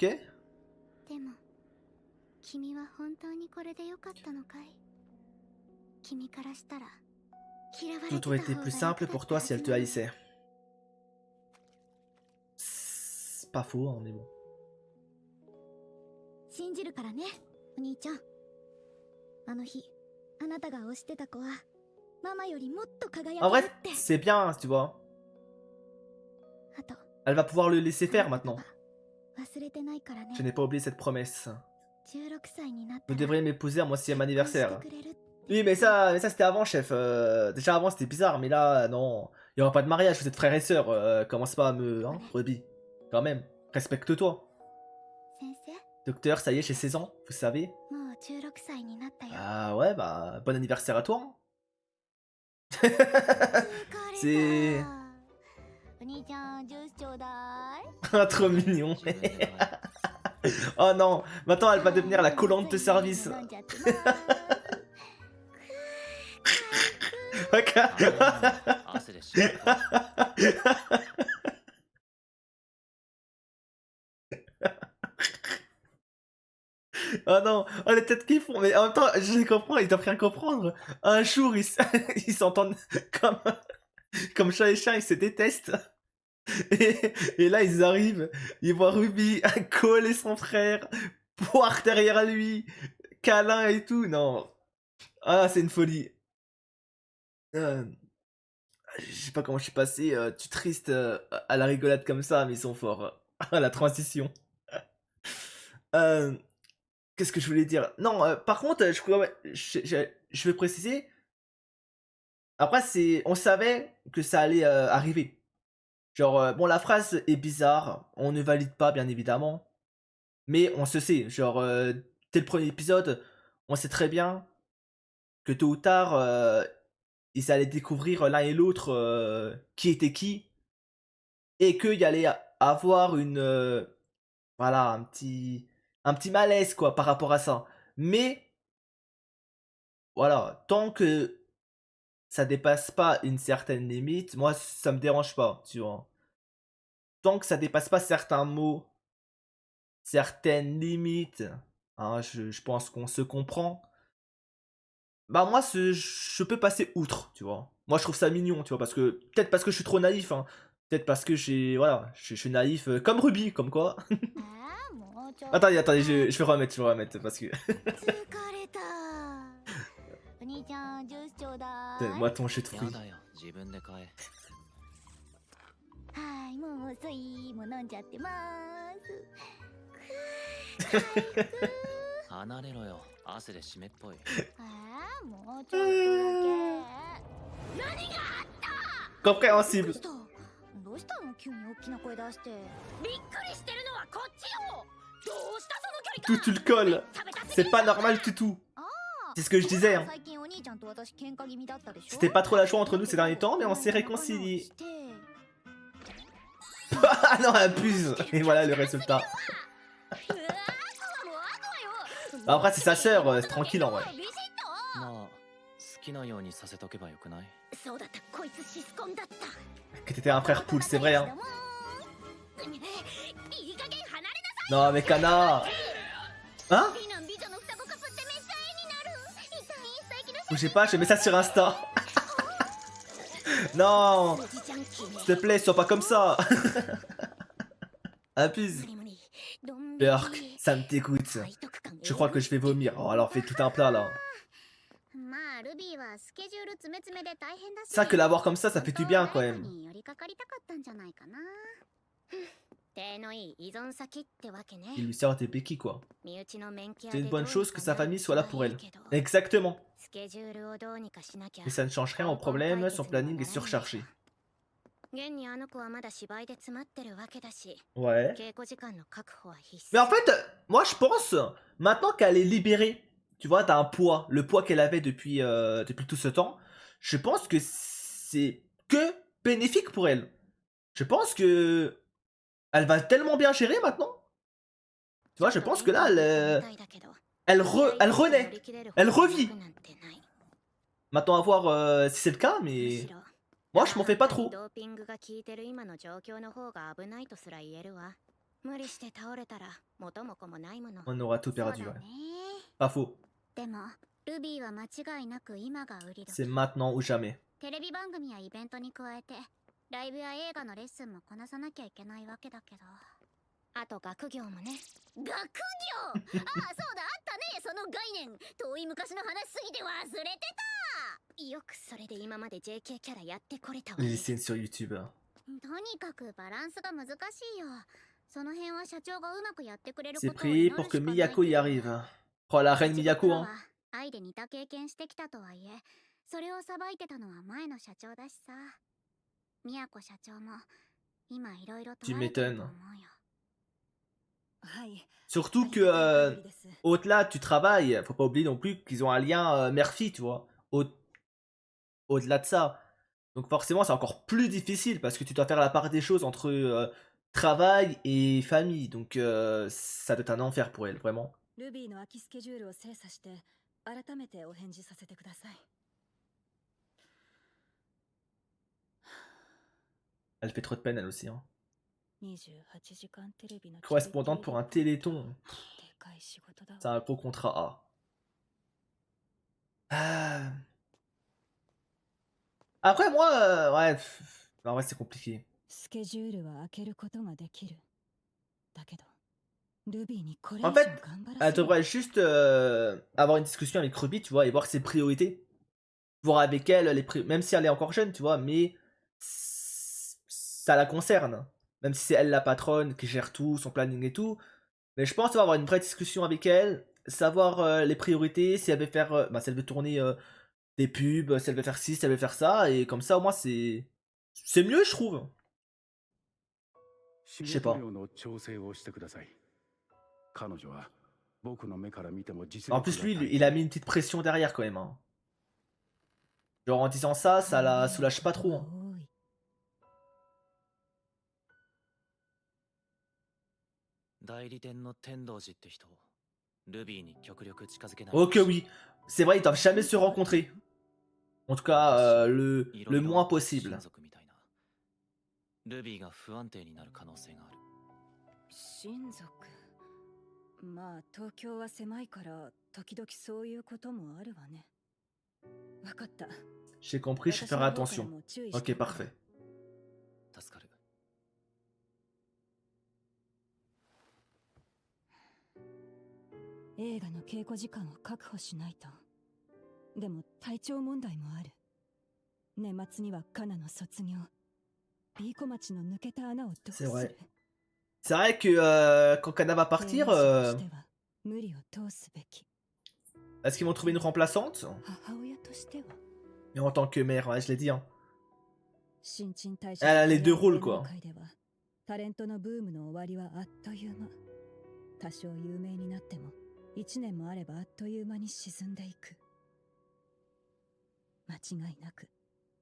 でも君は本当にこれでよかったのかい君からしたら嫌われてた Tout 方 aurait が été 楽 plus だった simple pour toi si elle te はずなの haïssait. C'est pas faux, hein, mais bon. 信じるからねお兄ちゃんあの日あなたが推してた子はママよりもっと輝 En け vrai, るって c'est bien, tu vois. あと Elle va pouvoir le laisser faire maintenant. 忘れてないからね Je n'ai pas oublié cette promesse. 16歳になった Vous ら devriez m'épouser à mon 6ème 結婚 anniversaire. してくれるって Oui, mais ça c'était avant, chef. Déjà avant, c'était bizarre, mais là, non. Il y aura pas de mariage, vous êtes frères et sœurs. Commence pas à me... Hein, Ruby. Quand même. Respecte-toi. 先生 Docteur, ça y est, j'ai 16 ans, vous savez. もう16歳になったよ Ah ouais, bah, bon anniversaire à toi. Hein. 疲れた C'est... お兄ちゃんジュースちょうだい Ah, trop mignon. 自分では Oh non, maintenant elle va devenir la collante de service. 飲んじゃってます 汗でしまった Oh non, oh les têtes qu'ils font, mais en même temps, je les comprends, ils doivent rien comprendre. Un jour, ils s'entendent comme chat et chien, ils se détestent. Et là, ils arrivent, ils voient Ruby coller son frère, poire derrière lui, câlin et tout. Non, ah, c'est une folie. Je sais pas comment je suis passé du triste à la rigolade comme ça, mais ils sont forts. Ah, la transition. Qu'est-ce que je voulais dire? Non, par contre, je vais préciser. Après, on savait que ça allait arriver. Genre, bon, la phrase est bizarre. On ne valide pas, bien évidemment. Mais on se sait. Genre, dès le premier épisode, on sait très bien que tôt ou tard, ils allaient découvrir l'un et l'autre qui était qui. Et qu'il y allait avoir voilà, un petit malaise, quoi, par rapport à ça. Mais, voilà, tant que ça dépasse pas une certaine limite, moi, ça me dérange pas, tu vois. Tant que ça dépasse pas certains mots, certaines limites, hein, je pense qu'on se comprend. Bah moi, je peux passer outre, tu vois. Moi, je trouve ça mignon, tu vois, peut-être parce que je suis trop naïf, hein. Peut-être parce que voilà, je suis naïf, comme Ruby, comme quoi. ああもうちょっと Attendez, je vais remettre, parce que 疲れたお兄ちゃんジュースちょうだい moi ton jeu de や fruits. だよ自分で買え。はいもう遅いもう飲んじゃってますくー回復離れろよ汗で湿っぽい。ああもうちょっとだけ何があった Compréhensible. どうしたの急に大きな声出してびっくりしてるのはこっちよどうしたその距離 Tout tu le colles. C'est pas normal du tout. C'est ce que je disais, hein. 最近お兄ちゃんと私喧嘩気味だったでしょ C'était pas trop la joie entre nous ces derniers temps, mais on s'est réconciliés. Ah non, abuse. Et voilà le résultat. Après, c'est sa sœur, c'est tranquille en vrai. まあ好きなようにさせとけばよくない。そうだったこいつシスコンだった Que t'étais un frère poule, c'est vrai, hein. いい加減離れ Non, mais Kana. Hein? 美男美女の双子カップってめっちゃ絵になる痛い最近の Bougez pas, je mets ça sur Insta. Non, おじちゃん記念 s'il te plaît, sois pas comme ça. Abuse. 無理無理どん Burk, ça me dégoûte. 背徳感 Je crois que je vais vomir. Oh, alors fais tout un plat là. まあルビーはスケジュール詰め詰めで大変だし Ça, que l'avoir comme ça fait du bien quand 誰か même. に寄りかかりたかったんじゃないかな手のいい依存先ってわけね Il lui sert des béquilles quoi. 身内の免許 C'est une bonne chose que sa famille soit là pour elle. けど Exactement. スケジュールをどうにかしなきゃ Mais ça ne change rien au problème, son planning est surchargé. 現にあの子はまだ芝居で詰まってるわけだし Ouais. 稽古時間の確保は必須 Mais en fait, moi je pense, maintenant qu'elle est libérée, tu vois, d'un poids, le poids qu'elle avait depuis tout ce temps, je pense que c'est que bénéfique pour elle. Je pense que elle va tellement bien gérer maintenant. Tu vois, je pense que là, elle renaît, elle revit. Maintenant à voir si c'est le cas, mais moi je m'en fais pas trop. ドーピングが効いてる今の状況の方が危ないとすら言えるわ無理して倒れたら元も子もないもの On aura tout そうだ perdu, ね ouais. Pas faux. でもルビーは間違いなく今が売り C'est 時 maintenant ou jamais. テレビ番組やイベントに加えてライブや映画のレッスンもこなさなきゃいけないわけだけどあと学業もね学業ああそうだあったねその概念遠い昔の話すぎて忘れてたよくそれで今まで JK キャラやってこれたわ Les ね scènes sur YouTube. Hein. とにかくバランスが難しいよその辺は社長がうまくやってくれるこ C'est とを祈 prié る pour し que かない Miyako y けど arrive. Oh la reine うちの Miyako, 頃 hein. は愛で似た経験してきたとはいえそれをさばいてたのは前の社長だしさ宮子社長も今いろいろと Tu られてると m'étonnes. 思うよ Surtout que au-delà du travail, faut pas oublier non plus qu'ils ont un lien mère-fille, tu vois. Au-delà de ça. Donc forcément, c'est encore plus difficile parce que tu dois faire la part des choses entre travail et famille. Donc ça doit être un enfer pour elle, vraiment. ルビーの空きスケジュールを精査して改めてお返事させてください。 Elle fait trop de peine, elle aussi. Hein. 28時間テレビの Correspondante pour un téléthon. でかい仕事だわ。 C'est un gros contrat A. Après, moi, ouais, en vrai, c'est compliqué. スケジュールは開けることができる。だけど、ルビーにこれ以 En 上 fait, 頑張ら elle せる devrait juste avoir une discussion avec Ruby, tu vois, et voir ses priorités. Voir avec elle, même si elle est encore jeune, tu vois, mais ça la concerne. Même si c'est elle la patronne qui gère tout, son planning et tout. Mais je pense qu'on va avoir une vraie discussion avec elle, savoir les priorités, si elle veut faire, bah, si elle veut tourner des pubs, si elle veut faire ci, si elle veut faire ça, et comme ça au moins c'est mieux je trouve. Je sais pas. En plus lui, il a mis une petite pression derrière quand même. Hein. Genre en disant ça, ça la soulage pas trop. Hein. 代理店の天童寺って人、ルビーに極力近づけない。 Ok oui, c'est vrai, ils doivent jamais se rencontrer. En tout cas, le moins possible. 親族みたいな。ルビーが不安定になる可能性がある。親族。まあ東京は狭いから時々そういうこともあるわね。わかった。 J'ai compris, je ferai attention. Ok, parfait. 助かる。映画の稽古時間を確保しないと。でも体調問題もある。年末にはカナの卒業。ビーコ町の抜けた穴をどうする？ C'est vrai. C'est vrai que quand Kana va partir, est-ce qu'ils vont trouver une remplaçante? Et en tant que mère, ouais, je l'ai dit. Hein. Elle a les deux rôles, quoi. タレントのブームの終わりはあっという間。多少有名になっても1年もあればあっという間に沈んでいく。間違いなく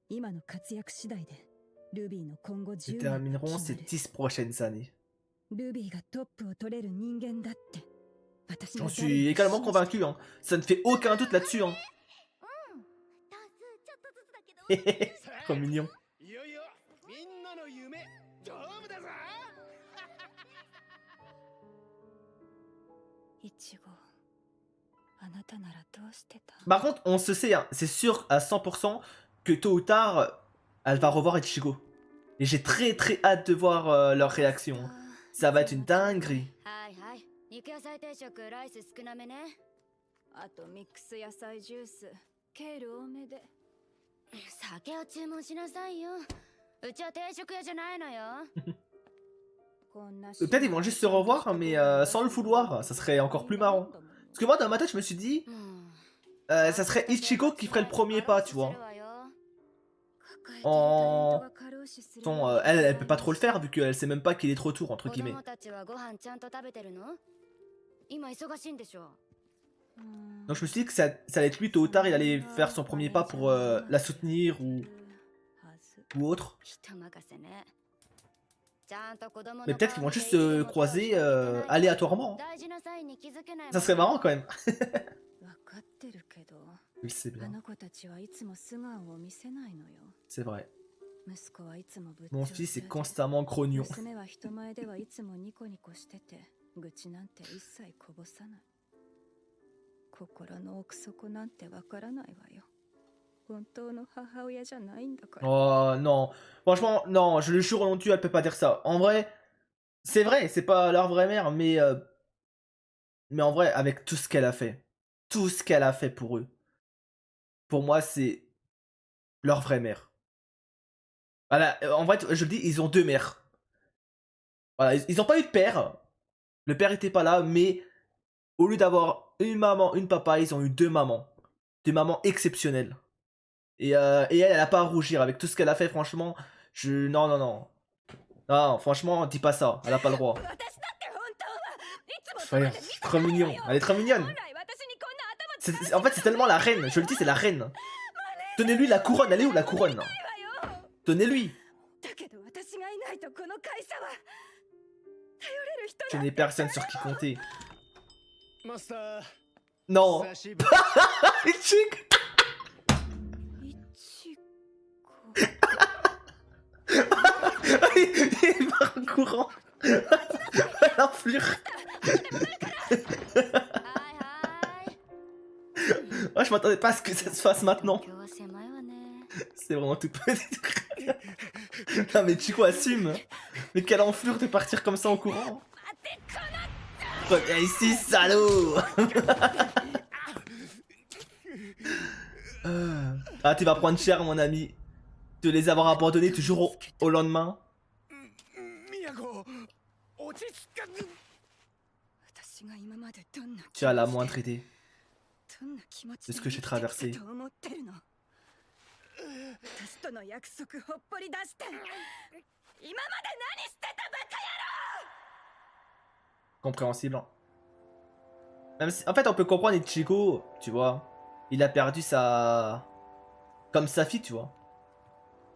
今の活躍次第でルビーの今後10 Ils termineront ces 10 prochaines années. ルビーがトップを取れる人間だって。 J'en suis également convaincu, hein. Ça ne fait aucun doute là-dessus. Hein. Trop mignon. Par contre, on se sait, hein, c'est sûr à 100% que tôt ou tard, elle va revoir Ichigo. Et j'ai très très hâte de voir leur réaction. Ça va être une dinguerie. 肉野菜定食ライス少なめね。あとミックス野菜ジュースケール多めで。酒を注文しなさいよ。うちは定食屋じゃないのよ。Peut-être ils vont juste se revoir, mais sans le vouloir. Ça serait encore plus marrant. Parce que moi, dans ma tête, je me suis dit, ça serait Ichigo qui ferait le premier pas, tu vois. Elle peut pas trop le faire, vu qu'elle sait même pas qu'il est de retour, entre guillemets. Donc je me suis dit que ça allait être lui tôt ou tard, il allait faire son premier pas pour la soutenir ou autre. Mais peut-être qu'ils vont juste se croiser aléatoirement. Ça serait marrant quand même. Je le sais bien. C'est vrai. Mon fils est constamment grognon. Oh non, franchement non, je le jure au nom de Dieu, elle peut pas dire ça. En vrai, c'est pas leur vraie mère, mais en vrai, avec tout ce qu'elle a fait pour eux, pour moi c'est leur vraie mère. Voilà, en vrai, je le dis, ils ont deux mères. Voilà, ils ont pas eu de père. Le père était pas là, mais au lieu d'avoir une maman, une papa, ils ont eu deux mamans. Deux mamans exceptionnelles. Et elle a pas à rougir avec tout ce qu'elle a fait, franchement. Non, franchement, dis pas ça, elle a pas le droit. Enfin, trop mignon, elle est trop mignonne. En fait, c'est tellement la reine, je le dis, c'est la reine. Donnez-lui la couronne, elle est où la couronne? Donnez-lui. Je n'ai personne sur qui compter. Non. Ichigo. Il part en courant. L'enflure. Oh, je m'attendais pas à ce que ça se fasse maintenant. C'est vraiment tout petit. Non mais Chico assume. Mais quelle enflure de partir comme ça en courant. Reviens ici, salaud. Ah, tu vas prendre cher, mon ami. De les avoir abandonnés toujours au lendemain. Tu as la moindre idée de ce que j'ai traversé. Compréhensible. Hein. Même si, en fait, on peut comprendre Ichigo, tu vois. Il a perdu sa... Comme sa fille, tu vois.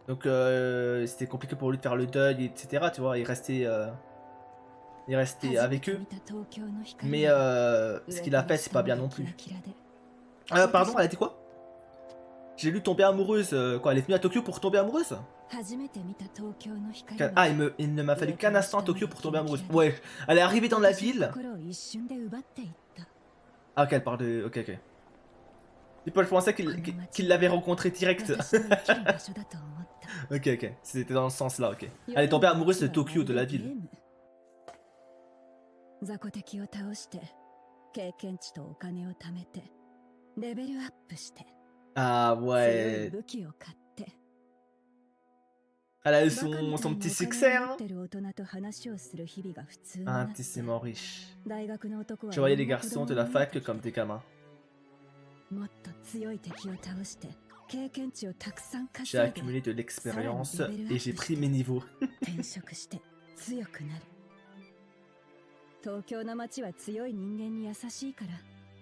Donc, c'était compliqué pour lui de faire le deuil, etc. Tu vois, il restait avec eux. Mais ce qu'il a fait, c'est pas bien non plus. Pardon, elle a dit quoi? J'ai lu tomber amoureuse. Quoi, elle est venue à Tokyo pour tomber amoureuse? Ah, il ne m'a fallu qu'un instant à Tokyo pour tomber amoureuse. Ouais, elle est arrivée dans la ville. Ah, ok, elle parle de... Ok, ok. Je pensais qu'il l'avait rencontré direct. Ok, ok. C'était dans ce sens-là, ok. Elle est tombée amoureuse de Tokyo, de la ville. Ah ouais. Elle a eu son petit succès, hein. Intimement riche. Je voyais les garçons de la fac comme des gamins. J'ai accumulé de l'expérience et j'ai pris mes niveaux.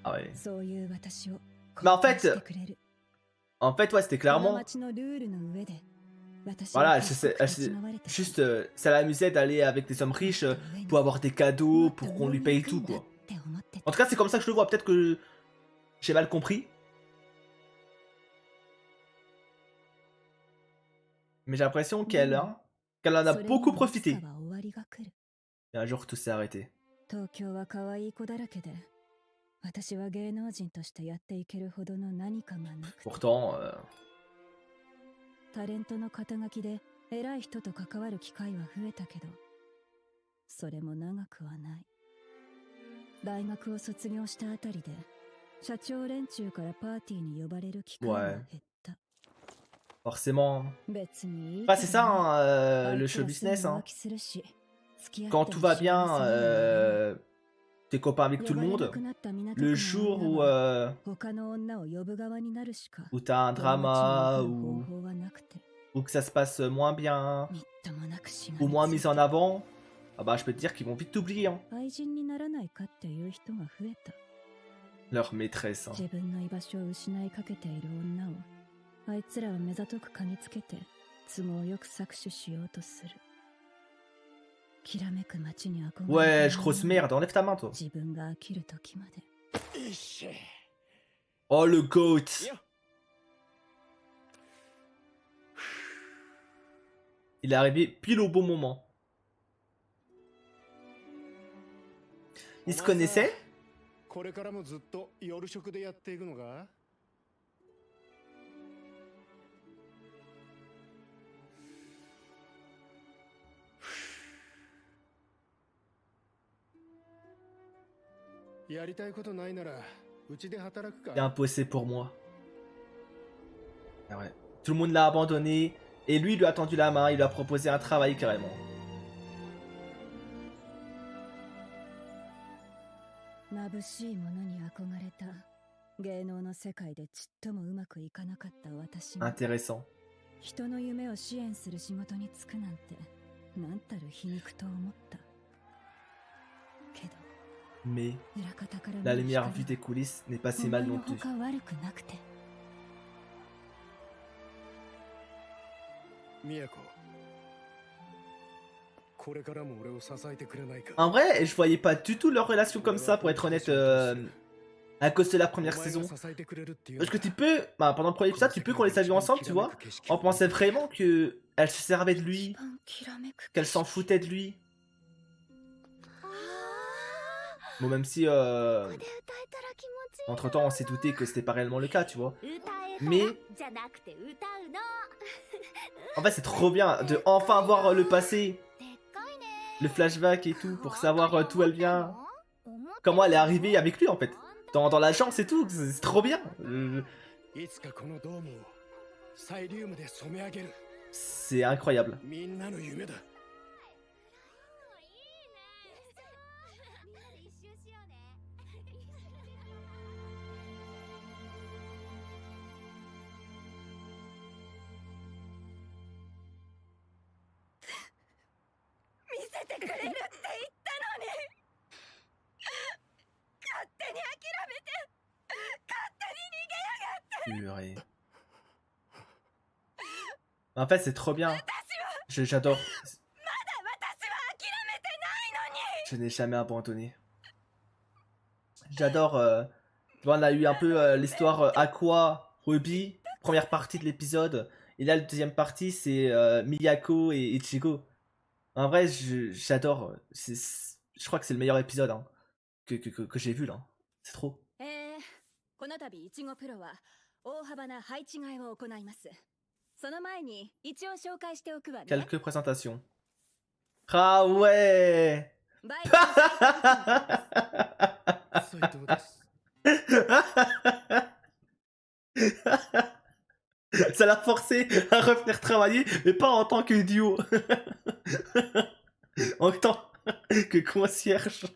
Ah ouais. Mais en fait, ouais, c'était clairement... Voilà, juste, ça l'amusait d'aller avec des hommes riches pour avoir des cadeaux, pour qu'on lui paye tout, quoi. En tout cas, c'est comme ça que je le vois. Peut-être que j'ai mal compris. Mais j'ai l'impression qu'elle en a beaucoup profité. Et un jour, tout s'est arrêté. Pourtant, ouais. Forcément. Bah, c'est ça, hein, le show business. Hein. Quand tout va bien, t'es copain avec tout le monde. Le jour où t'as un drama, ou que ça se passe moins bien, ou moins mis en avant, ah bah je peux te dire qu'ils vont vite t'oublier. Hein. Leur maîtresse. Hein. Ouais, grosse merde, enlève ta main toi. Oh le GOAT. Il est arrivé pile au bon moment. Ils se connaissaient? C'est impossible pour moi. Ah ouais. Tout le monde l'a abandonné. Et lui, il lui a tendu la main. Il lui a proposé un travail carrément. Intéressant. Mais la lumière vue des coulisses n'est pas si mal non plus. En vrai, je voyais pas du tout leur relation comme ça, pour être honnête, à cause de la première saison. Parce que tu peux, bah, pendant le premier épisode, tu peux qu'on les a vus ensemble, tu vois. On pensait vraiment que elle se servait de lui, qu'elle s'en foutait de lui. Bon, même si, entre-temps, on s'est douté que c'était pas réellement le cas, tu vois. Mais, en fait, c'est trop bien de enfin voir le passé, le flashback et tout, pour savoir d'où elle vient, comment elle est arrivée avec lui, en fait. Dans l'agence et tout, c'est trop bien. C'est incroyable. Purée. En fait, c'est trop bien. J'adore. Je n'ai jamais abandonné. J'adore. On a eu un peu l'histoire Aqua, Ruby, première partie de l'épisode. Et là, la deuxième partie, c'est Miyako et Ichigo. En vrai, j'adore. Je crois que c'est le meilleur épisode hein, que j'ai vu là. C'est trop. この度いちごプロは大幅な配置換えを行います。その前に一応紹介しておくわね。 Quelques présentations. Ah ouais. バイトの斉藤です。 Ça l'a forcé à revenir travailler, mais pas en tant que duo. En tant que concierge.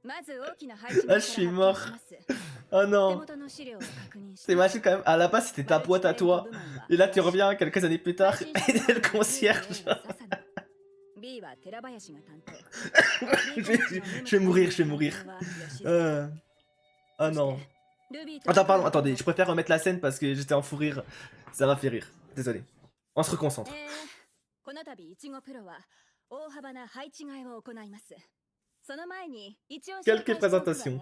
まず大きな配置 Ah, je suis mort. Oh non. C'est magique quand même. À la base, c'était ta boîte à toi. Et là, tu reviens quelques années plus tard et t'es le concierge. Je vais mourir, je vais mourir. Oh non. Attends, pardon, attendez, je préfère remettre la scène parce que j'étais en fou rire. Ça m'a fait rire. Désolé. On se reconcentre. Quelques présentations.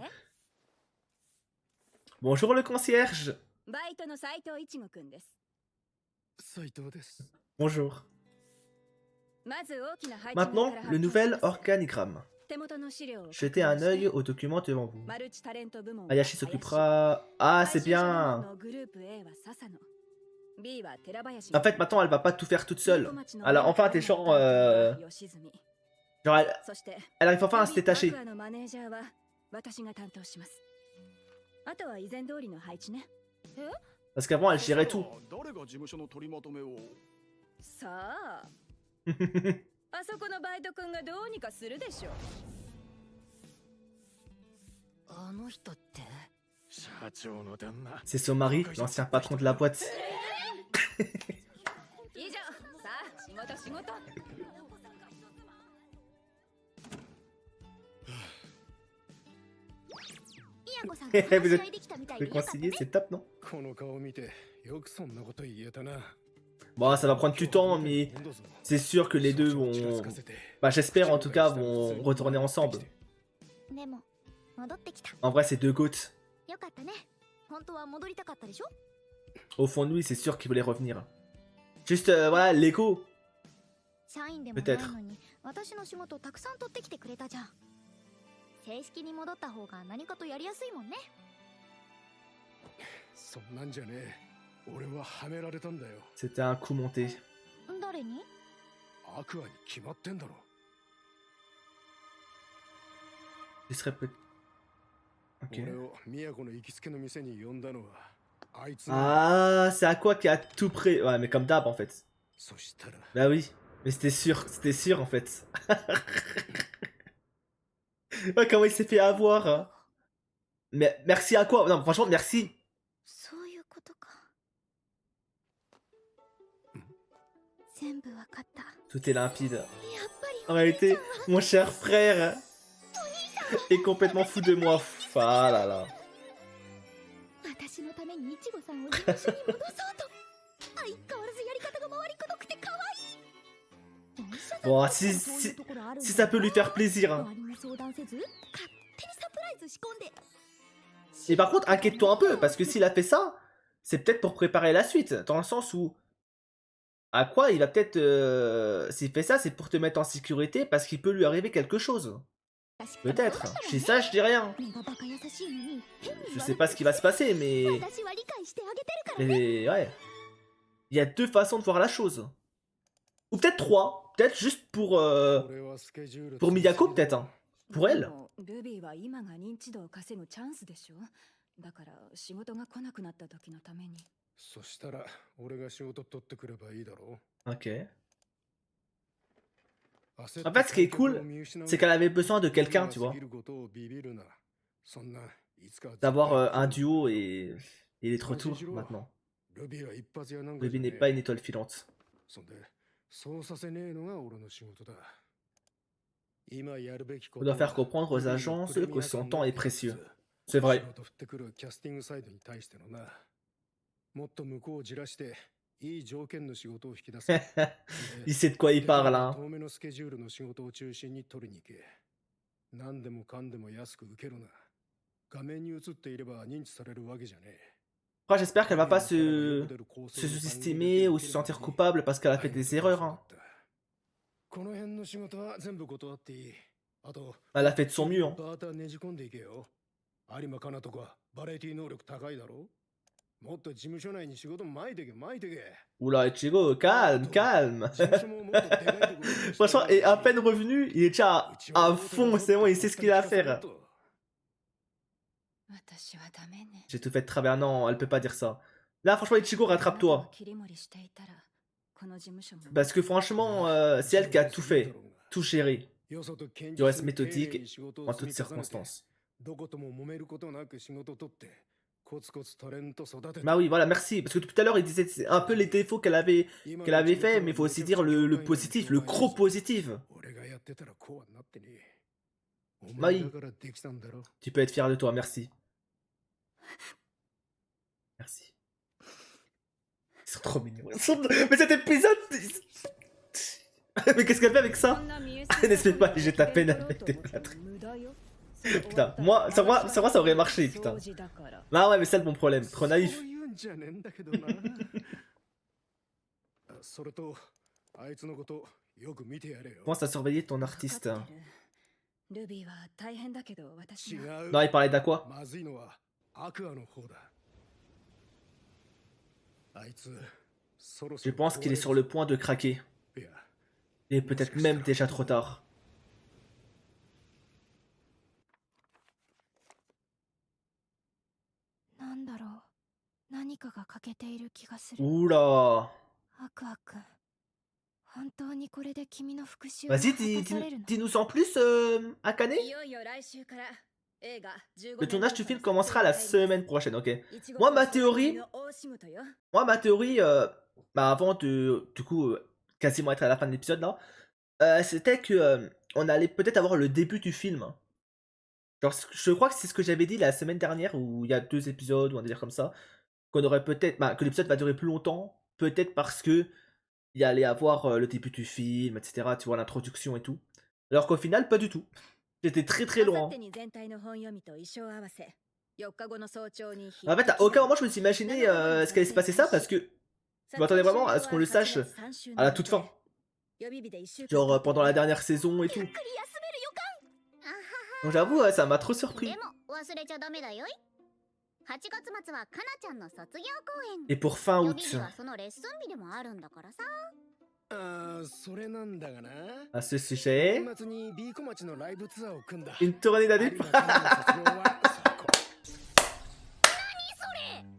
Bonjour le concierge. バイトの斉藤一吾くんです。 斉藤です。 Bonjour. まず大きな配置 Maintenant, から発 le 表し nouvel ます organigramme. 手元の資料を Jetez un œil au document devant vous. マルチタレント部門は Hayashi s'occupera... Ah, c'est 配信者部門 bien. のグループ A は笹野 B は寺林 En fait, maintenant, elle va pas tout faire toute seule. 小町の Alors, enfin, t'es genre...吉住 Genre, そして elle arrive enfin à se ルビーと détacher. アクアのマネージャーは私が担当しますあとは以前通りの配置ね Parce qu'avant, elle gérait tout. 誰が事務所の取りまとめを。さああそこのバイト君がどうにかするでしょあの人って 社長の旦那。 C'est son mari, l'ancien patron de la boîte. 以上さあ仕事仕事 Vous êtes réconciliés, c'est top, non? この顔見てよくそんなこと言えたな。 Bon, ça va prendre du temps, mais c'est sûr que les deux vont... Bah, j'espère en tout cas, vont retourner ensemble. でも戻ってきた。 En vrai, c'est deux gouttes. よかったね。本当は戻りたかったでしょ？ Au fond de lui, c'est sûr qu'il voulait revenir. Juste, voilà, l'ego. 社員でもないのに私の仕事たくさん取ってきてくれたじゃん。正式に戻った方が何かとやりやすいもんね。そんなんじゃねえ。俺ははめられたんだよ。 C'était un coup monté. 誰に？アクアに決まってんだろ。 Il serait peut... Ok. 俺を宮古の行きつけの店に呼んだのはあいつ。 Ah, c'est à quoi qui a tout prêt. Ouais, mais comme d'hab en fait. そしたら Bah oui, mais c'était sûr en fait. Ouais, comment il s'est fait avoir. Hein. Mais merci à quoi? Non, franchement, merci. そういうことか。全部わかった。 Tout est limpide. やっぱり En réalité, mon cher frère est complètement fou de moi. Ah là là. 私のためにイチゴさんを事務所に戻そうと。相変わらずやり方が回りくどくて可愛い。 Bon, si ça peut lui faire plaisir. Hein. 周りに相談せず勝手にサプライズ仕込んで。 Et par contre, inquiète-toi un peu, parce que s'il a fait ça, c'est peut-être pour préparer la suite, dans le sens où... À quoi il va peut-être... S'il fait ça, c'est pour te mettre en sécurité, parce qu'il peut lui arriver quelque chose. Peut-être. Je dis ça, je dis rien. Je sais pas ce qui va se passer, mais... Mais ouais. Il y a deux façons de voir la chose. Ou peut-être trois. Peut-être juste pour Miyako, peut-être. Hein. Pour elle. ルビーは今が認知度を稼ぐチャンスでしょだから仕事が来なくなった時のためにそしたら俺が仕事取ってくればいいだろう。 Ok. En fait, ce qui est cool, c'est qu'elle avait besoin de quelqu'un, tu vois. D'avoir un duo et il est de retour maintenant. Ruby n'est pas une étoile filante. On doit faire comprendre aux agences que son temps est précieux. C'est vrai. 仕事振ってくるキャスティングサイドに対してのな。もっと向こうをじらして、いい条件の仕事を引き出す。Il sait de quoi il parle, hein. 遠めのスケジュールの仕事を中心に取りに行け。何でもかんでも安く受けるな。画面に映っていれば認知されるわけじゃねえ。 Après, j'espère qu'elle va pas se sous-estimer ou se sentir coupable parce qu'elle a fait des erreurs, hein. この辺の仕事は全部断っていい。あと、 Elle a fait de son mieux, hein. バーターねじ込んでいけよ。有馬かなとかバラエティ能力高いだろ。もっと事務所内に仕事巻いてけ巻いてけ。 Oula, Ichigo, calme, calme. 事務所ももっとでかいところにして Franchement, et à peine revenu, il est déjà à fond, c'est bon, il sait ce qu'il a à faire. 私はダメね。 J'ai tout fait de travers, non, elle peut pas dire ça. Là, franchement, Ichigo, rattrape-toi. 切り盛りしていたらこの事務所も Parce que franchement, c'est elle qui a tout fait, tout géré. Du reste méthodique en toutes circonstances. どことも揉めることなく仕事取ってコツコツタレント育てて Bah oui, voilà, merci. Parce que tout à l'heure, il disait c'est un peu les défauts qu'elle avait fait, mais il faut aussi dire le positif, le gros positif. 俺がやってたらこうはなってねえ。おまあいい前だからできたんだろ。 Tu peux être fier de toi, merci. Merci. Ils sont trop mignons. Mais cet épisode... Mais qu'est-ce qu'elle fait avec ça? N'espère pas, j'ai tapé avec des plâtres. Putain, moi, sur moi, ça aurait marché, putain. Ah ouais, mais c'est le bon problème, trop naïf. そういうんじゃねえんだけどな。それとあいつのことよく見てやれよ。 Pense à surveiller ton artiste. ルビーは大変だけど私が違う。 Non, il parlait d'Aqua. まずいのはアクアの方だ。あいつそろそ Je ろ pense qu'il est sur le point de craquer. いや Il est peut-être même déjà trop tard. なんだろう。何かが欠けている気がする。 Oula. アクア君。本当にこれで君の復讐を果 Vas-y, たされるの？ dis-nous en plus, Akane. いよいよ来週から映画 Le tournage du film commencera la semaine prochaine, ok. Moi, ma théorie, bah avant de, du coup, quasiment être à la fin de l'épisode là, c'était que on allait peut-être avoir le début du film. Genre, je crois que c'est ce que j'avais dit la semaine dernière, où il y a 2 épisodes, ou un délire comme ça, qu'on aurait peut-être, bah, que l'épisode va durer plus longtemps, peut-être parce que il y allait avoir le début du film, etc., tu vois, l'introduction et tout. Alors qu'au final, pas du tout. J'étais très très loin. En fait, à aucun moment je me suis imaginé ce qu'allait se passer ça, parce que je m'attendais vraiment à ce qu'on le sache à la toute fin. Genre pendant la dernière saison et tout. Donc j'avoue, ça m'a trop surpris. でも忘れちゃダメだよい。8月末はかなちゃんの卒業公演。 Et pour fin 予 août. 備日はそのレッスン日でもあるんだからさ。ああ、それなんだがな。 À ce sujet, 年末にビーコ町のライブツアーを組んだ。 une tournée 有 d'années. 馬かなの卒業はそこ。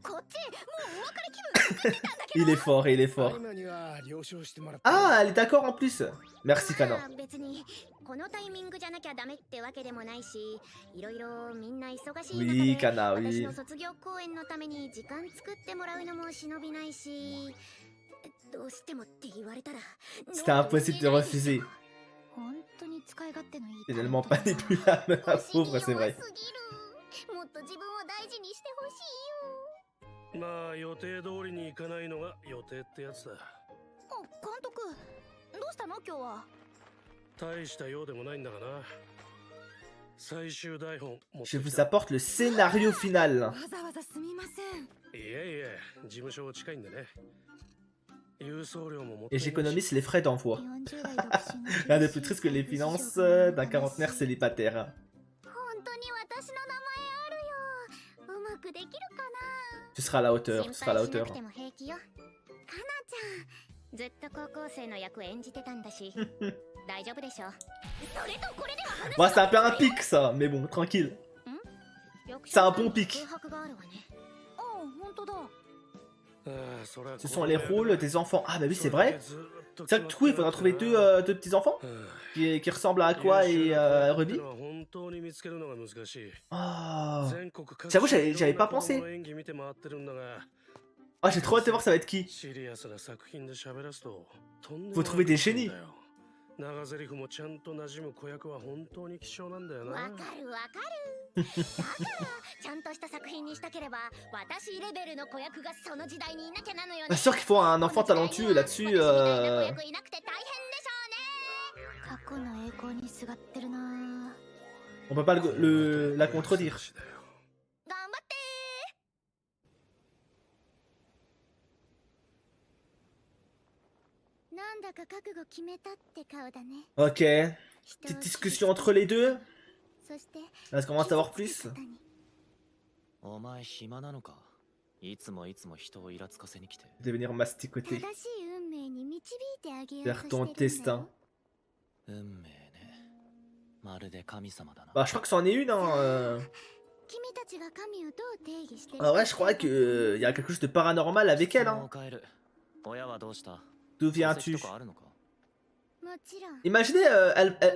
こっちもうお別れ気分作ってたんだけど。 Il est fort, il est fort. 有馬には了承してもらった。 Ah, elle est d'accord en plus. Merci, Kana. まあ別にこのタイミングじゃなきゃダメってわけでもないし、いろいろみんな忙しい中で、 Oui, Kana, 私 oui. の卒業公演のために時間作ってもらうのも忍びないし、どうしてもって言われたら C'était impossible de refuser. 本当に使い勝手のいい C'est tellement manipulable, la pauvre, c'est vrai. もっと自分を大事にしてほしいよ。まあ予定通りにいかないのが予定ってやつだ。監督、どうしたの今日は？大したようでもないんだがな。最終台本持って Je き vous た。 apporte le scénario final. わざわざすみません。いえいえ、事務所近いんでね。郵送料も持って Et いないし j'économise les frais d'envoi. 40代独身の Rien de plus triste que les finances d'un quarantenaire célibataire. 本当に私の名前あるよ。うまくできるかな。 Tu seras à la hauteur, tu 心 seras à la 配しな hauteur. くても平気よ。かなちゃん、ずっと高校生の役演じてたんだし、大丈夫でしょ。それとこれでは話 Bon, c'est un peu un pic ça, mais bon, tranquille. 役 C'est un 者 bon の pic. 空白があるわね。ああ、本当だ。ああ、それは Ce sont les rôles des enfants. Ah bah oui, c'est vrai. C'est vrai que du coup, il faudra trouver deux petits enfants qui ressemblent à Aqua et Ruby. 本当に見つけるのが難しい。 Oh. 全国各地 J'avoue, j'avais pas いろんなプロ pensé. の演技見て回ってるんだが、 Ah, j'ai trop hâte de voir ça va être qui. シリアスな作品で喋らすととんでも Faut trouver des ないこと génies. だよ。長台詞もちゃんと馴染む子役は本当に貴重なんだよな。わかるわかる。だからちゃんとした作品にしたければ私レベルの子役がその時代にいなきゃなのよね。 C'est sûr qu'il faut un enfant talentueux là-dessus. 私みたいな子役いなくて大変でしょうね。過去の栄光にすがってるな。 On peut pas la contredire. 頑張ってー。なんだか覚悟決めたって顔だね。 Ok. Petite discussion entre les deux. そして Là, je commence à savoir plus. お前暇なのか？いつも人をイラつかせに来て。 De venir masticoter. 正しい運命に導いてあげよう Vers と ton してるんだ destin. よ。運命ね。まるで神様だな。 Bah, je crois que c'en est une, hein. 君たちが神をどう定義してる Ah ouais, je crois que y a quelque chose de paranormal avec elle, 質問 hein. を変える。親はどうした？ D'où 戸籍 viens-tu? とかあるのか？もちろん Imaginez,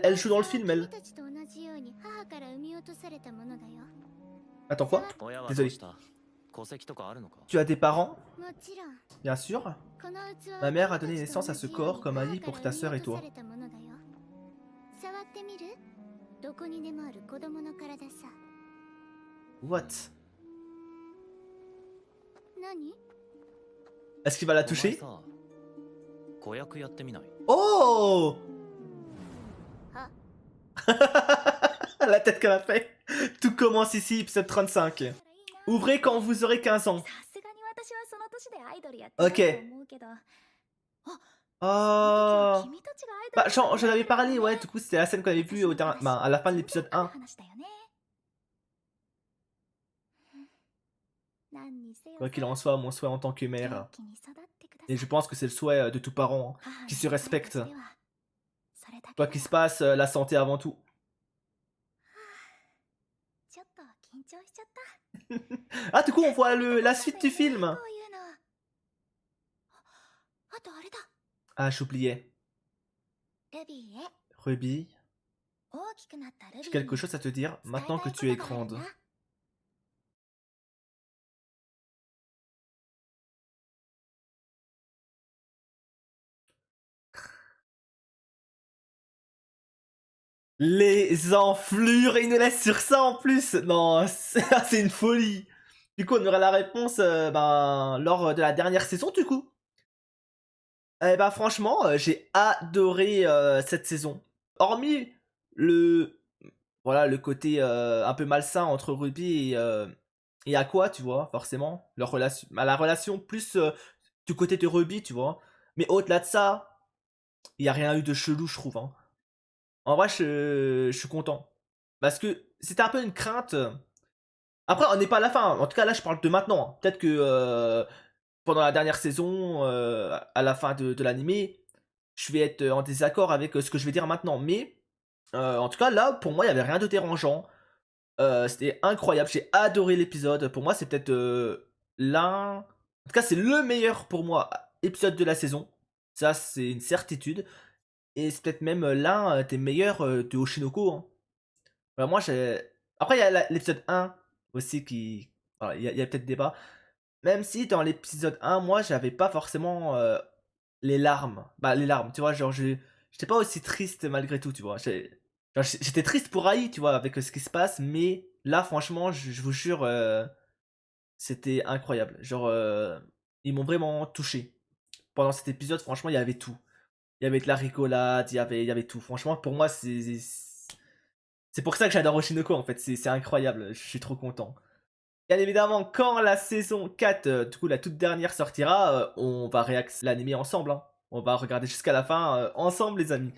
elle joue dans le film, 君 elle. たちと同じように母から産み落とされたものだよ。 Attends, quoi? 親は Désolé どうした？戸籍とかあるのか？ Tu as des parents? もちろん Bien sûr. この器は Ma mère a 君 donné たちと naissance à ce 同じように corps comme Ali pour ta sœur et 母 toi. から産み落とされたものだよ。触ってみる？どこにでもある子供の体さ。 What? 何？ Est-ce qu'il va la お前 toucher? さ、子役やってみない？ Oh! あ、 La tête qu'elle a fait. Tout commence ici, épisode 35. Ouvrez quand vous aurez 15 ans. さすがに私はその年でアイドルやって Ok. ないと思うけど。 Oh! 君たちがアイド Bah, ル j'en avais parlé, ouais, du coup, c'était la scène qu'on avait vue à la fin de l'épisode 1. 話だよね。何にせよ Quoi qu'il en soit, mon souhait en tant que 元 mère. 気に育ってください。 Et je pense que c'est le souhait de tout parent. Hein. 母 qui の se respecte. 世代としてはそれだけ Quoi だ qu'il se passe, la santé avant tout. ちょっと緊張しちゃった。 Ah, du coup, on voit la suite du film. こういうの。あとあれだ。 Ah, j'oubliais. ルビーへ。 Ruby, 大きくなったルビー j'ai に quelque chose à te dire 伝えたい maintenant que こと tu es がある grande. な。 Les enflures, il nous laisse sur ça en plus. Non, c'est une folie. Du coup, on aura la réponse lors de la dernière saison, du coup. Eh bah franchement, j'ai adoré cette saison. Hormis le côté un peu malsain entre Ruby et Aqua, tu vois, forcément. Leur relation, la relation plus du côté de Ruby, tu vois. Mais au-delà de ça, il n'y a rien eu de chelou, je trouve. Hein. En vrai, je suis content. Parce que c'était un peu une crainte. Après, on n'est pas à la fin. En tout cas, là, je parle de maintenant. Hein. Peut-être que pendant la dernière saison, à la fin de l'animé, je vais être en désaccord avec ce que je vais dire maintenant. Mais en tout cas, là, pour moi, il n'y avait rien de dérangeant. C'était incroyable. J'ai adoré l'épisode. Pour moi, c'est peut-être l'un... En tout cas, c'est le meilleur pour moi épisode de la saison. Ça, c'est une certitude. Et c'est peut-être même l'un des meilleurs de Oshinoko. Hein. Voilà, moi, j'ai... Après, il y a l'épisode 1 aussi qui... Voilà, il y a peut-être débat. Même si dans l'épisode 1, moi, j'avais pas forcément les larmes. Bah, les larmes, tu vois, genre, j'étais pas aussi triste malgré tout, tu vois. J'étais triste pour Ai, tu vois, avec ce qui se passe, mais là, franchement, je vous jure, c'était incroyable. Genre, ils m'ont vraiment touché. Pendant cet épisode, franchement, il y avait tout. Il y avait de la rigolade, il y avait tout. Franchement, pour moi, c'est pour ça que j'adore Oshinoko, en fait. C'est incroyable, je suis trop content. Bien évidemment, quand la saison 4, du coup la toute dernière sortira, on va l'animer ensemble. Hein. On va regarder jusqu'à la fin ensemble, les amis.